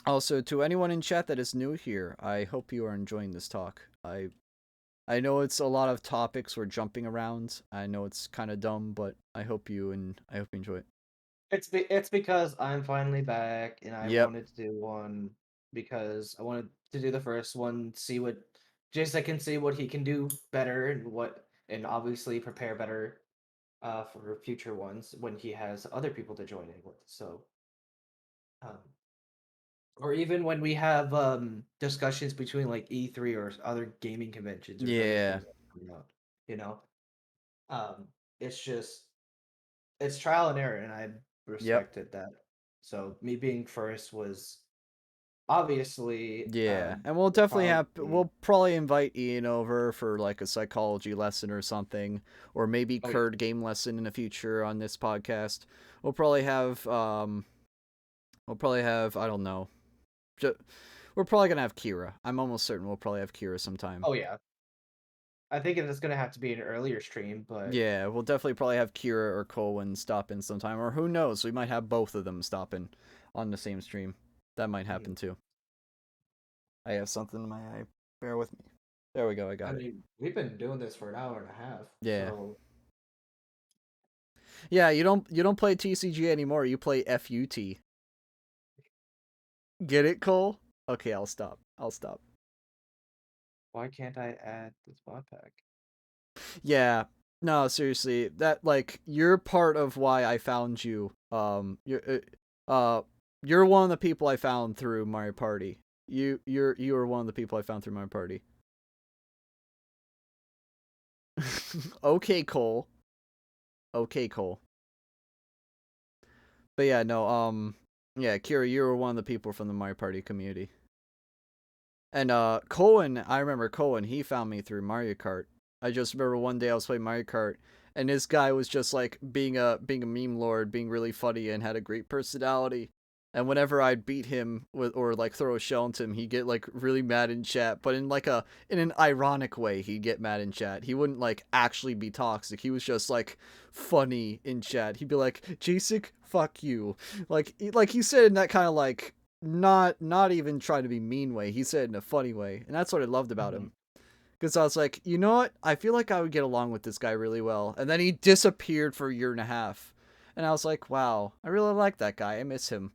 Also, to anyone in chat that is new here, I hope you are enjoying this talk. I know it's a lot of topics we're jumping around. I know it's kind of dumb, but I hope you enjoy it. it's because I'm finally back, and I Yep. wanted to do one because I wanted to do the first one, see what Jason can see what he can do better, and obviously prepare better for future ones when he has other people to join in with. So, um, or even when we have discussions between like E3 or other gaming conventions, there's other Yeah. things that are coming out, you know. Um, it's just it's trial and error, and I Yep. respected that. So me being first was obviously Yeah. And we'll definitely probably we'll probably invite Ian over for like a psychology lesson or something, or maybe oh yeah. Curd game lesson in the future on this podcast. We'll probably have I don't know. We're probably going to have Kira. I'm almost certain we'll probably have Kira sometime. Oh yeah. I think it's gonna have to be an earlier stream, but Yeah, we'll definitely probably have Kira or Colwyn stop in sometime, or who knows, we might have both of them stop in on the same stream. That might mhm. happen too. I have something in my eye. Bear with me. There we go. I I got it. mean, we've been doing this for an hour and a half, Yeah. so Yeah, you don't play TCG anymore. You play FUT. Get it, Cole? Okay, I'll stop. I'll stop. why can't I add this mod pack? Yeah. No, seriously. That like you're part of why I found you. You're one of the people I found through Mario Party. You are one of the people I found through Mario Party. Okay, Cole. Okay, Cole. But yeah, no, yeah, Kira, you were one of the people from the Mario Party community. And Cohen, I remember Cohen, he found me through Mario Kart. I just remember one day I was playing Mario Kart and this guy was just like being a meme lord, being really funny and had a great personality. And whenever I'd beat him with or like throw a shell into him, he'd get like really mad in chat, but in an ironic way, he'd get mad in chat. He wouldn't like actually be toxic. He was just like funny in chat. He'd be like, "Jacek, fuck you." Like he said in that kind of like not even trying to be mean way. He said it in a funny way, and that's what I loved about Mhm. him. Because I was like, you know what? I feel like I would get along with this guy really well. And then he disappeared for a year and a half, and I was like, wow, I really like that guy. I miss him.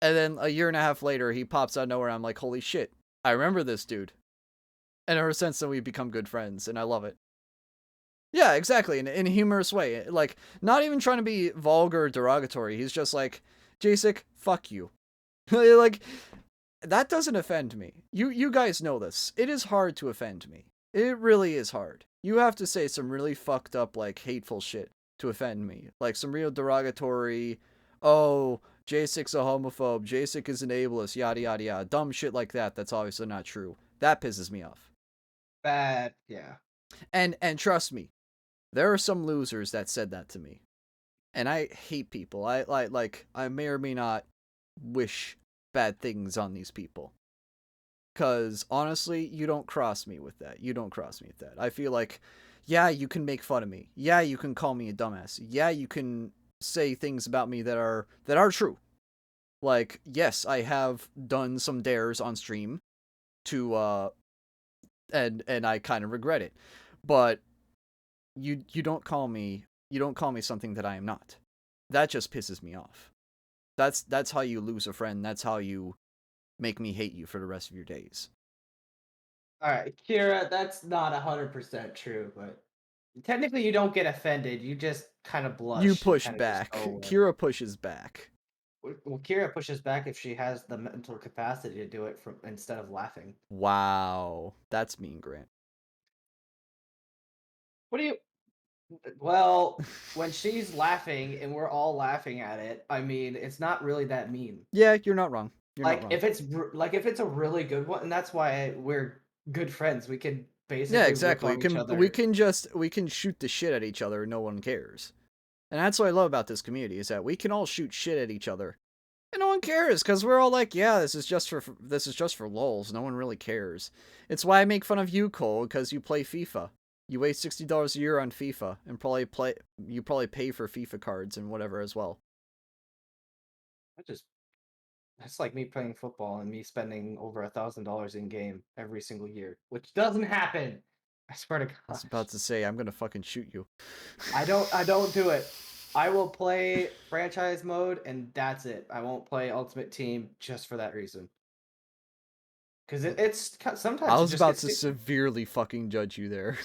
And then a year and a half later, he pops out of nowhere. I'm like, holy shit, I remember this dude. And ever since then, we've become good friends, and I love it. Yeah, exactly, in a humorous way. Like, not even trying to be vulgar or derogatory. He's just like, Jacek, fuck you. Like, that doesn't offend me. You guys know this. It is hard to offend me. It really is hard. You have to say some really fucked up, like, hateful shit to offend me. Like, some real derogatory, oh, Jasek's a homophobe, Jasek is an ableist, yada yada yada. Dumb shit like that that's obviously not true. That pisses me off. Bad, yeah. And trust me, there are some losers that said that to me. And I hate people. I may or may not wish bad things on these people. Because honestly, you don't cross me with that. You don't cross me with that. I feel like, yeah, you can make fun of me. Yeah, you can call me a dumbass. Yeah, you can say things about me that are true. Like, yes, I have done some dares on stream to and I kind of regret it. But you don't call me something that I am not. That just pisses me off. That's how you lose a friend. That's how you make me hate you for the rest of your days. All right, Kira, that's not 100% true, but technically you don't get offended. You just kind of You blush and push kind of just go back. away. Kira pushes back. Well, Kira pushes back if she has the mental capacity to do it from instead of laughing. Wow. That's mean, Grant. What do you? Well, when she's laughing and we're all laughing at it, I mean, it's not really that mean. Yeah, you're not wrong. You're not Like wrong. if it's a really good one, and that's why we're good friends. We could Yeah, basically rip exactly. on each We other. can just we can shoot the shit at each other and no one cares. And that's what I love about this community is that we can all shoot shit at each other. And no one cares because we're all like, yeah, this is just for lols. No one really cares. It's why I make fun of you, Cole, because you play FIFA. You waste $60 a year on FIFA and probably pay for FIFA cards and whatever as well. I just It's like me playing football and me spending over $1,000 in game every single year, which doesn't happen. I swear to I was gosh. about to say I'm gonna fucking shoot you. I don't do it. I will play franchise mode and that's it. I won't play Ultimate Team just for that reason. Because I sometimes it was just about gets to stupid. severely fucking judge you there.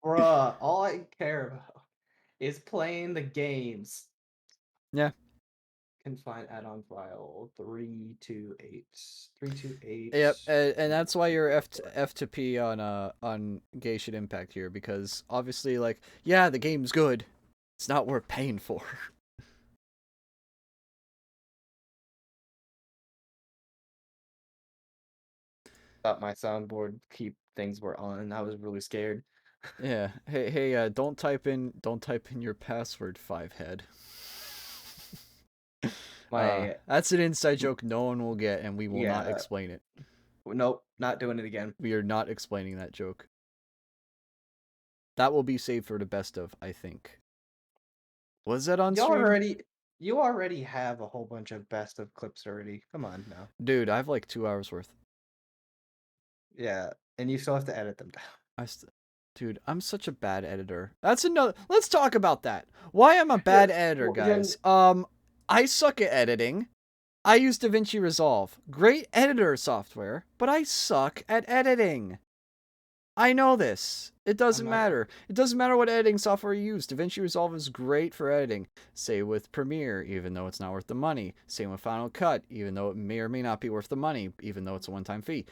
Bruh, all I care about is playing the games. Yeah. Can find add-on file 328. Yep, 328. and that's why you're F to P on Genshin Impact here because obviously like yeah the game's good, it's not worth paying for. Thought my soundboard keep things were on. I was really scared. Yeah, hey don't type in your password 5 head. My That's an inside joke no one will get and we will not Yeah, explain it. nope, not doing it again. We are not explaining that joke. That will be saved for the best of, I think. Was that on You stream? already you already have a whole bunch of best of clips already. Come on now. Dude, I have like 2 hours worth. Yeah, and you still have to edit them down. I st- Dude, I'm such a bad editor. That's another. Let's talk about that. Why I'm a bad editor, Well, then guys. I suck at editing. I use DaVinci Resolve. Great editor software, but I suck at editing. I know this. It I'm doesn't not gonna. matter. It doesn't matter what editing software you use. DaVinci Resolve is great for editing. Same with Premiere, even though it's not worth the money. Same with Final Cut, even though it may or may not be worth the money, even though it's a one-time fee.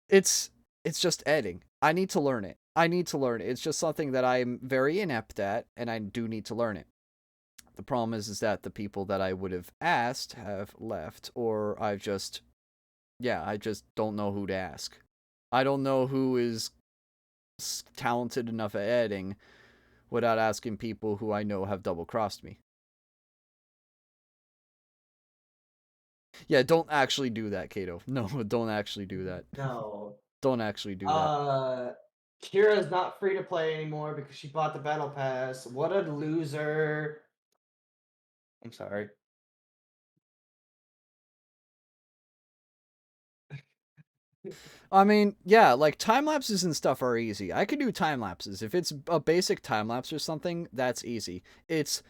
It's just editing. I need to learn it. I need to learn it. It's just something that I'm very inept at, and I do need to learn it. The problem is that the people that I would have asked have left, or I just don't know who to ask. I don't know who is talented enough at editing without asking people who I know have double crossed me. Yeah, don't actually do that, Kato. No, don't actually do that. No. Don't actually do that. Kira's not free to play anymore because she bought the battle pass. What a loser. I'm sorry. I mean, yeah, like time lapses and stuff are easy. I can do time lapses. If it's a basic time lapse or something, that's easy. It's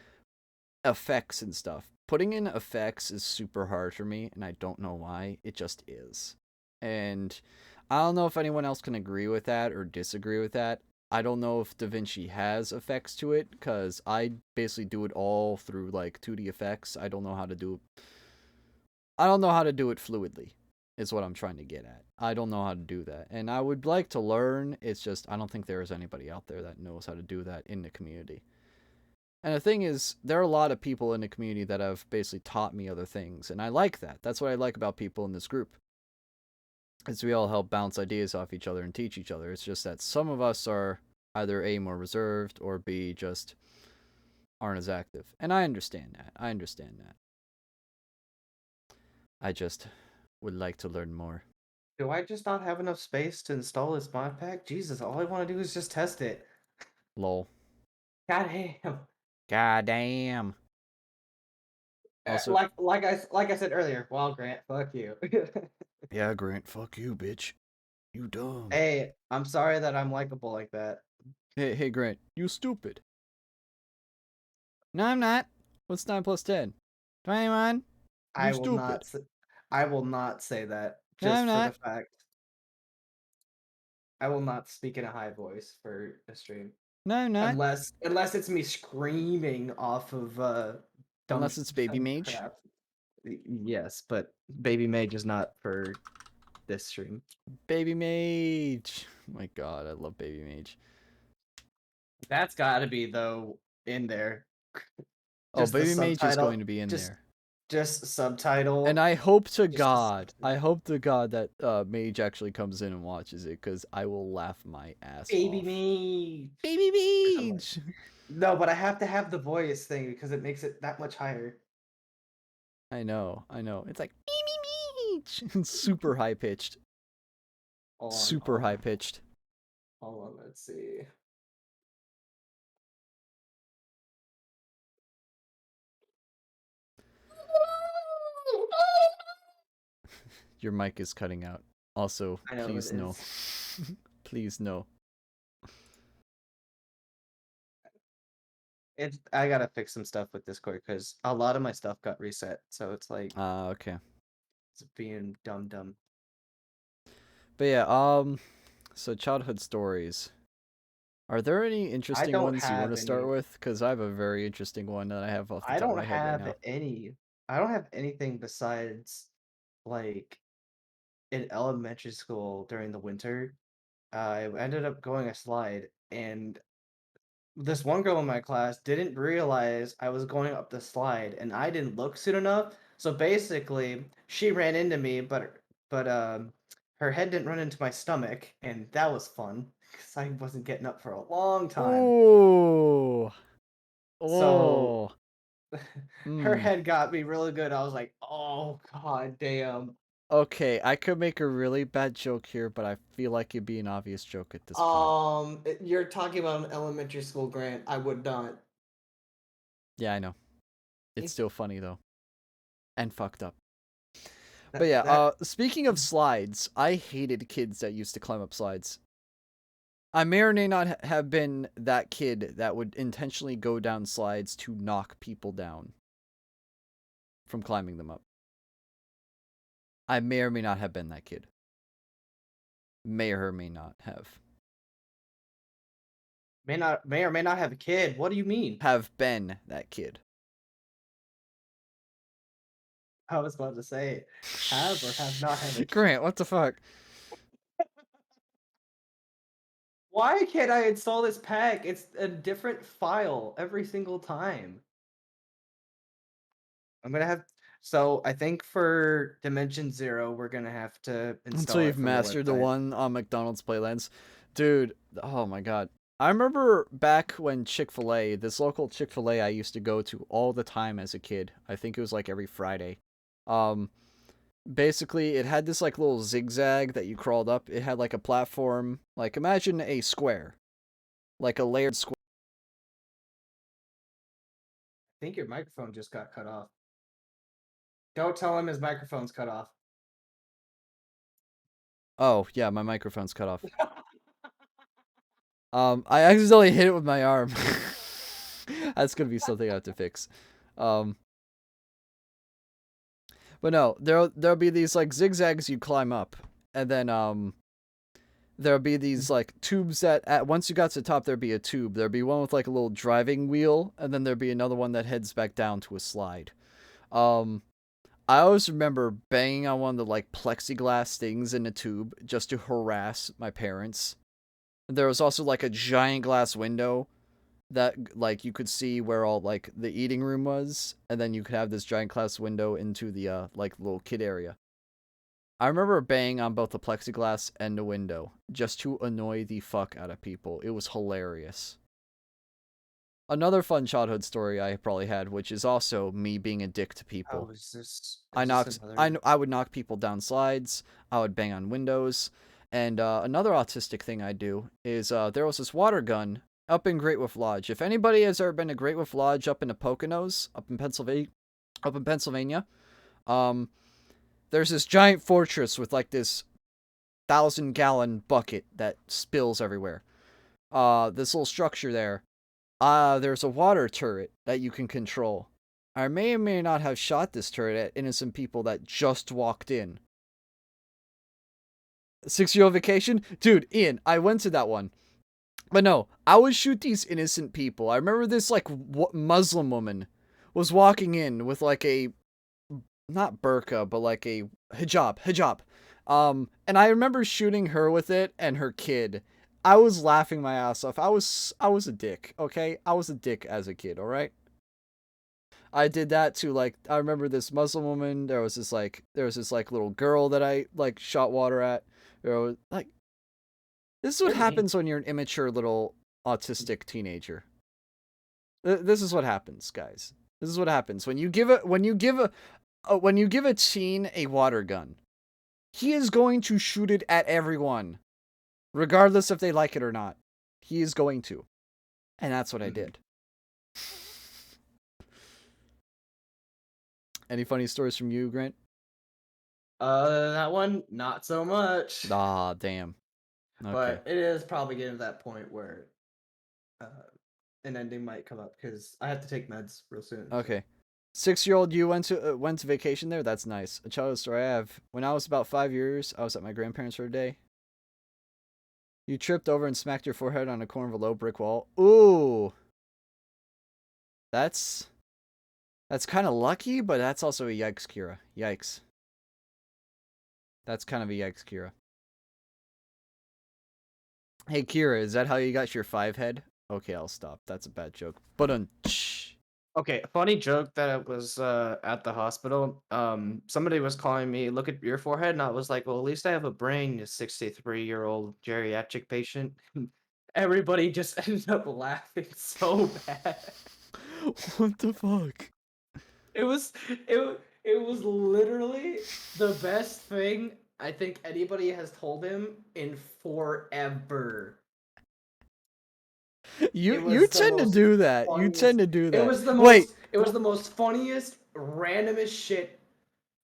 effects and stuff. Putting in effects is super hard for me, and I don't know why. It just is. And I don't know if anyone else can agree with that or disagree with that. I don't know if DaVinci has effects to it, because I basically do it all through like 2D effects. I don't know how to do it fluidly, is what I'm trying to get at. I don't know how to do that. And I would like to learn. It's just I don't think there is anybody out there that knows how to do that in the community. And the thing is, there are a lot of people in the community that have basically taught me other things, and I like that. That's what I like about people in this group. Is we all help bounce ideas off each other and teach each other. It's just that some of us are either A, more reserved, or B, just aren't as active. And I understand that. I just would like to learn more. Do I just not have enough space to install this mod pack? Jesus, all I want to do is just test it. Lol. God damn. God damn. Also, Like I said earlier, well, Grant, fuck you. yeah, Grant, fuck you, bitch. You dumb. Hey, I'm sorry that I'm likable like that. Hey, Grant, you stupid. No, I'm not. What's 9 plus 10? 21? You I will not. stupid. I will not say that No, I'm just for the not. fact I will not speak in a high voice for a stream No, I'm not. unless it's me screaming off of dumb Unless it's Baby dumb Mage. crap. Yes, but Baby Mage is not for this stream. Baby Mage. Oh my god, I love Baby Mage. That's got to be though in there. Oh, Just the Baby Mage is subtitle. going to be in Just there. just subtitle. And I hope to Just the God, subtitle. that Mage actually comes in and watches it, because I will laugh my ass Baby off. Mage. Baby 'Cause I'm like, Mage! no, but I have to have the voice thing because it makes it that much higher. I know. It's like, Baby Mage! It's super high pitched. Super high pitched. Hold on, let's see. Your mic is cutting out. Also, I know it please no. is. Please no. I gotta fix some stuff with Discord because a lot of my stuff got reset, so it's like Okay. it's being dumb. But yeah, so childhood stories. Are there any I interesting don't ones you want have to start any. with? Because I have a very interesting one that I have off the I top of don't my head right have now. any. I don't have anything besides like in elementary school during the winter. I ended up going a slide, and this one girl in my class didn't realize I was going up the slide, and I didn't look soon enough. So basically, she ran into me, but her head didn't run into my stomach, and that was fun because I wasn't getting up for a long time. Oh, So oh, her hmm. head got me really good. I was like, oh god damn. Okay, I could make a really bad joke here, but I feel like it'd be an obvious joke at this point. You're talking about an elementary school, Grant. I would not. Yeah, I know. It's still funny though, and fucked up. But yeah, That speaking of slides, I hated kids that used to climb up slides. I may or may not have been that kid that would intentionally go down slides to knock people down from climbing them up. I may or may not have been that kid. May or may not have. may or may not have a kid. What do you mean? Have been that kid. I was about to say, have or have not have a kid. Grant, what the fuck? Why can't I install this pack? It's a different file every single time. I'm gonna have. So I think for Dimension Zero, we're gonna have to Until install it you've from the mastered the website. one on McDonald's Playlands. Dude, oh my god. I remember back when Chick-fil-A, this local Chick-fil-A I used to go to all the time as a kid. I think it was like every Friday. Um, Basically, it had this like little zigzag that you crawled up. It had like a platform, like imagine a square, like a layered square. I think your microphone just got cut off. Don't tell him his microphone's cut off. Oh, yeah, my microphone's cut off. I accidentally hit it with my arm. That's gonna be something I have to fix. But no, there'll be these like zigzags you climb up, and then there'll be these like tubes that once you got to the top there'd be a tube. There'd be one with like a little driving wheel, and then there'd be another one that heads back down to a slide. I always remember banging on one of the like plexiglass things in the tube just to harass my parents. There was also like a giant glass window that like you could see where all like the eating room was, and then you could have this giant glass window into the like little kid area. I remember banging on both the plexiglass and the window just to annoy the fuck out of people. It was hilarious. Another fun childhood story I probably had, which is also me being a dick to people. Oh, is this I another? would knock people down slides. I would bang on windows. And another autistic thing I do is there was this water gun up in Great Wolf Lodge. If anybody has ever been to Great Wolf Lodge up in the Poconos, up in Pennsylvania, um, there's this giant fortress with like this 1,000-gallon bucket that spills everywhere. This little structure there. There's a water turret that you can control. I may or may not have shot this turret at innocent people that just walked in. 6-year-old vacation? Dude, Ian, I went to that one. But no, I would shoot these innocent people. I remember this, like, Muslim woman was walking in with, like, a, not burqa, but, like, a hijab. And I remember shooting her with it and her kid. I was laughing my ass off. I was a dick, okay? I was a dick as a kid, alright? I did that to like I remember this Muslim woman. There was this like little girl that I like shot water at. There was like this is what You're mean. happens when you're an immature little autistic teenager. This is what happens, guys. This is what happens when you give a teen a water gun. He is going to shoot it at everyone, regardless if they like it or not. He is going to, and that's what I did. Any funny stories from you, Grant? That one, not so much. Ah, damn. Okay. But it is probably getting to that point where an ending might come up because I have to take meds real soon. Okay. 6-year-old you went to vacation there? That's nice. A childhood story I have. When I was about 5 years, I was at my grandparents for a day. You tripped over and smacked your forehead on a corner of a low brick wall. Ooh. That's kind of lucky, but that's also a yikes, Kira. Yikes. That's kind of a yikes, Kira. Hey, Kira, is that how you got your 5 head? Okay, I'll stop. That's a bad joke. But Okay, a funny joke that it was at the hospital. Somebody was calling me, "Look at your forehead," and I was like, "Well, at least I have a brain." A 63-year-old geriatric patient. Everybody just ended up laughing so bad. What the fuck? It was literally the best thing I think anybody has told him in forever. You tend to do that. You tend to do that. It was the Wait. most. It was the most funniest, randomest shit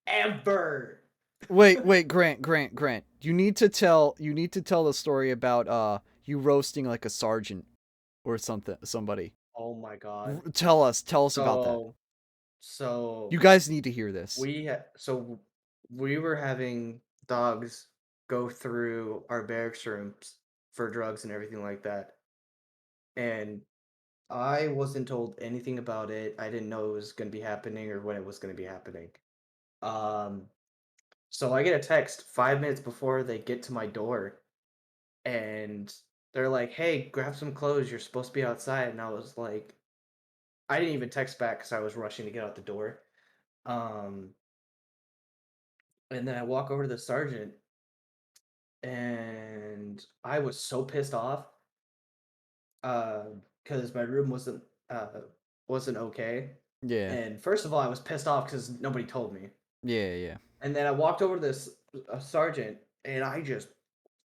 ever. Wait, Grant. You need to tell the story about you roasting like a sergeant or somebody. Oh my god. Tell us about that. So You so guys need to hear this. so we were having dogs go through our barracks rooms for drugs and everything like that. And I wasn't told anything about it. I didn't know it was going to be happening or when it was going to be happening. Um, so I get a text 5 minutes before they get to my door, and they're like, "Hey, grab some clothes. You're supposed to be outside." And I was like, I didn't even text back because I was rushing to get out the door. Um, and then I walk over to the sergeant, and I was so pissed off because my room wasn't okay. Yeah. And first of all, I was pissed off because nobody told me. Yeah. And then I walked over to this sergeant, and I just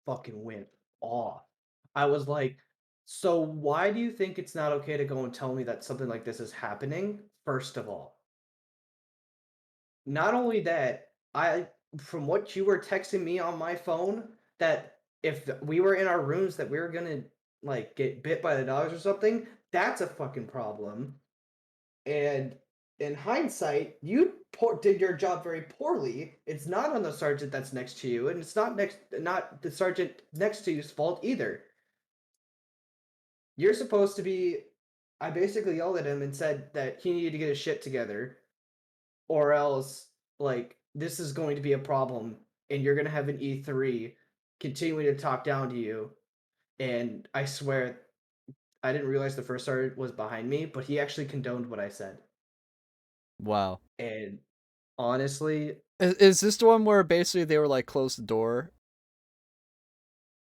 fucking went off. I was like, "So why do you think it's not okay to go and tell me that something like this is happening?" First of all, not only that, I from what you were texting me on my phone, that if we were in our rooms that we were gonna like get bit by the dogs or something, that's a fucking problem. And in hindsight, did your job very poorly. It's not on the sergeant that's next to you, and it's not the sergeant next to you's fault either. You're supposed to be. I basically yelled at him and said that he needed to get his shit together, or else, like, this is going to be a problem, and you're gonna have an E3 continuing to talk down to you. And I swear, I didn't realize the first sergeant was behind me, but he actually condoned what I said. Wow. And honestly, Is this the one where basically they were like close the door,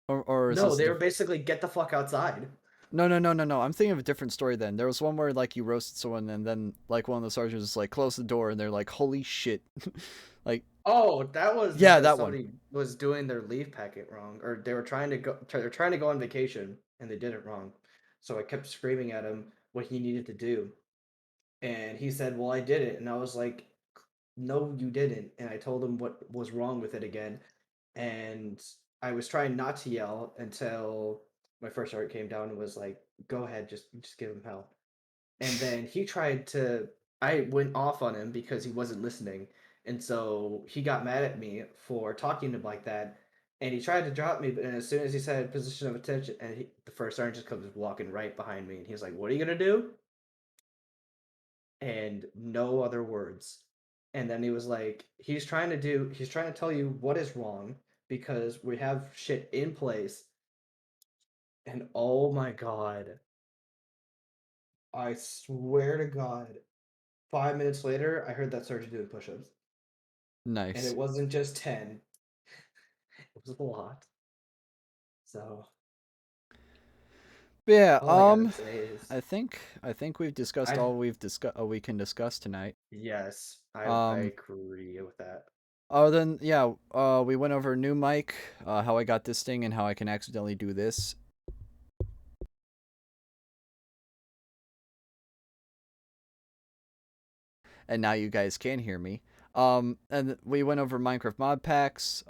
or is no, this a they were different? basically get the fuck outside. No. I'm thinking of a different story then. There was one where like you roasted someone and then like one of the sergeants was like close the door and they're like holy shit. Like Oh, that was yeah, because that one. somebody was doing their leave packet wrong, or they were they're trying to go on vacation and they did it wrong. So I kept screaming at him what he needed to do, and he said, "Well, I did it," and I was like, "No, you didn't." And I told him what was wrong with it again, and I was trying not to yell until my first sergeant came down and was like, "Go ahead, just give him hell." And then he tried to I went off on him because he wasn't listening. And so he got mad at me for talking to him like that. And he tried to drop me, but as soon as he said position of attention, and the first sergeant just comes walking right behind me, and he's like, "What are you gonna do?" And no other words. And then he was like, he's trying to tell you what is wrong because we have shit in place. And oh my god, I swear to God, 5 minutes later, I heard that sergeant doing push-ups, and it Nice. wasn't just 10; it was a lot. So But yeah, all I gotta say is, I think we've discussed I all we can discuss tonight. yes, I Um agree with that. other than yeah, we went over a new mic, how I got this thing and how I can accidentally do this. And now you guys can hear me. And we went over Minecraft mod packs,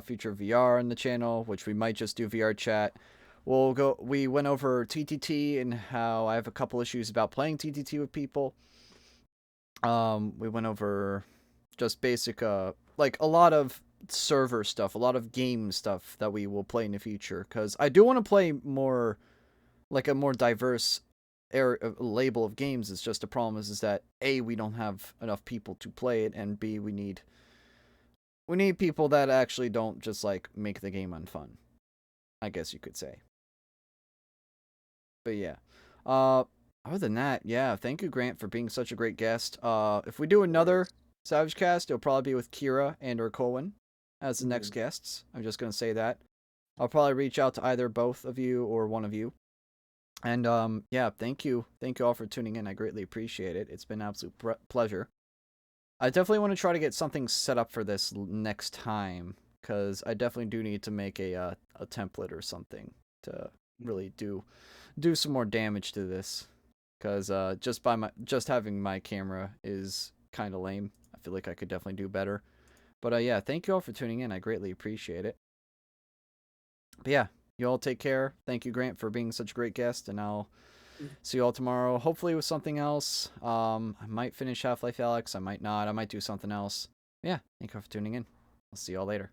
future VR on the channel, which we might just do VR chat. We went over TTT and how I have a couple issues about playing TTT with people. We went over just basic, like a lot of server stuff, a lot of game stuff that we will play in the future. Because I do want to play more, like a more diverse label of games. It's just the problem is that A, we don't have enough people to play it, and B, we need people that actually don't just like make the game unfun, I guess you could say. But yeah. Uh other than that, yeah, thank you Grant for being such a great guest. If we do No another worries. SavageCast, it'll probably be with Kira and or Colin as the next Mhm. guests. I'm just gonna say that. I'll probably reach out to either both of you or one of you. And yeah, thank you. Thank you all for tuning in. I greatly appreciate it. It's been an absolute pleasure. I definitely want to try to get something set up for this next time cuz I definitely do need to make a template or something to really do some more damage to this cuz just having my camera is kind of lame. I feel like I could definitely do better. But yeah, thank you all for tuning in. I greatly appreciate it. But yeah, you all take care. Thank you, Grant, for being such a great guest, and I'll see you all tomorrow. Hopefully with something else. I might finish Half-Life Alyx. I might not. I might do something else. Yeah, thank you all for tuning in. I'll see you all later.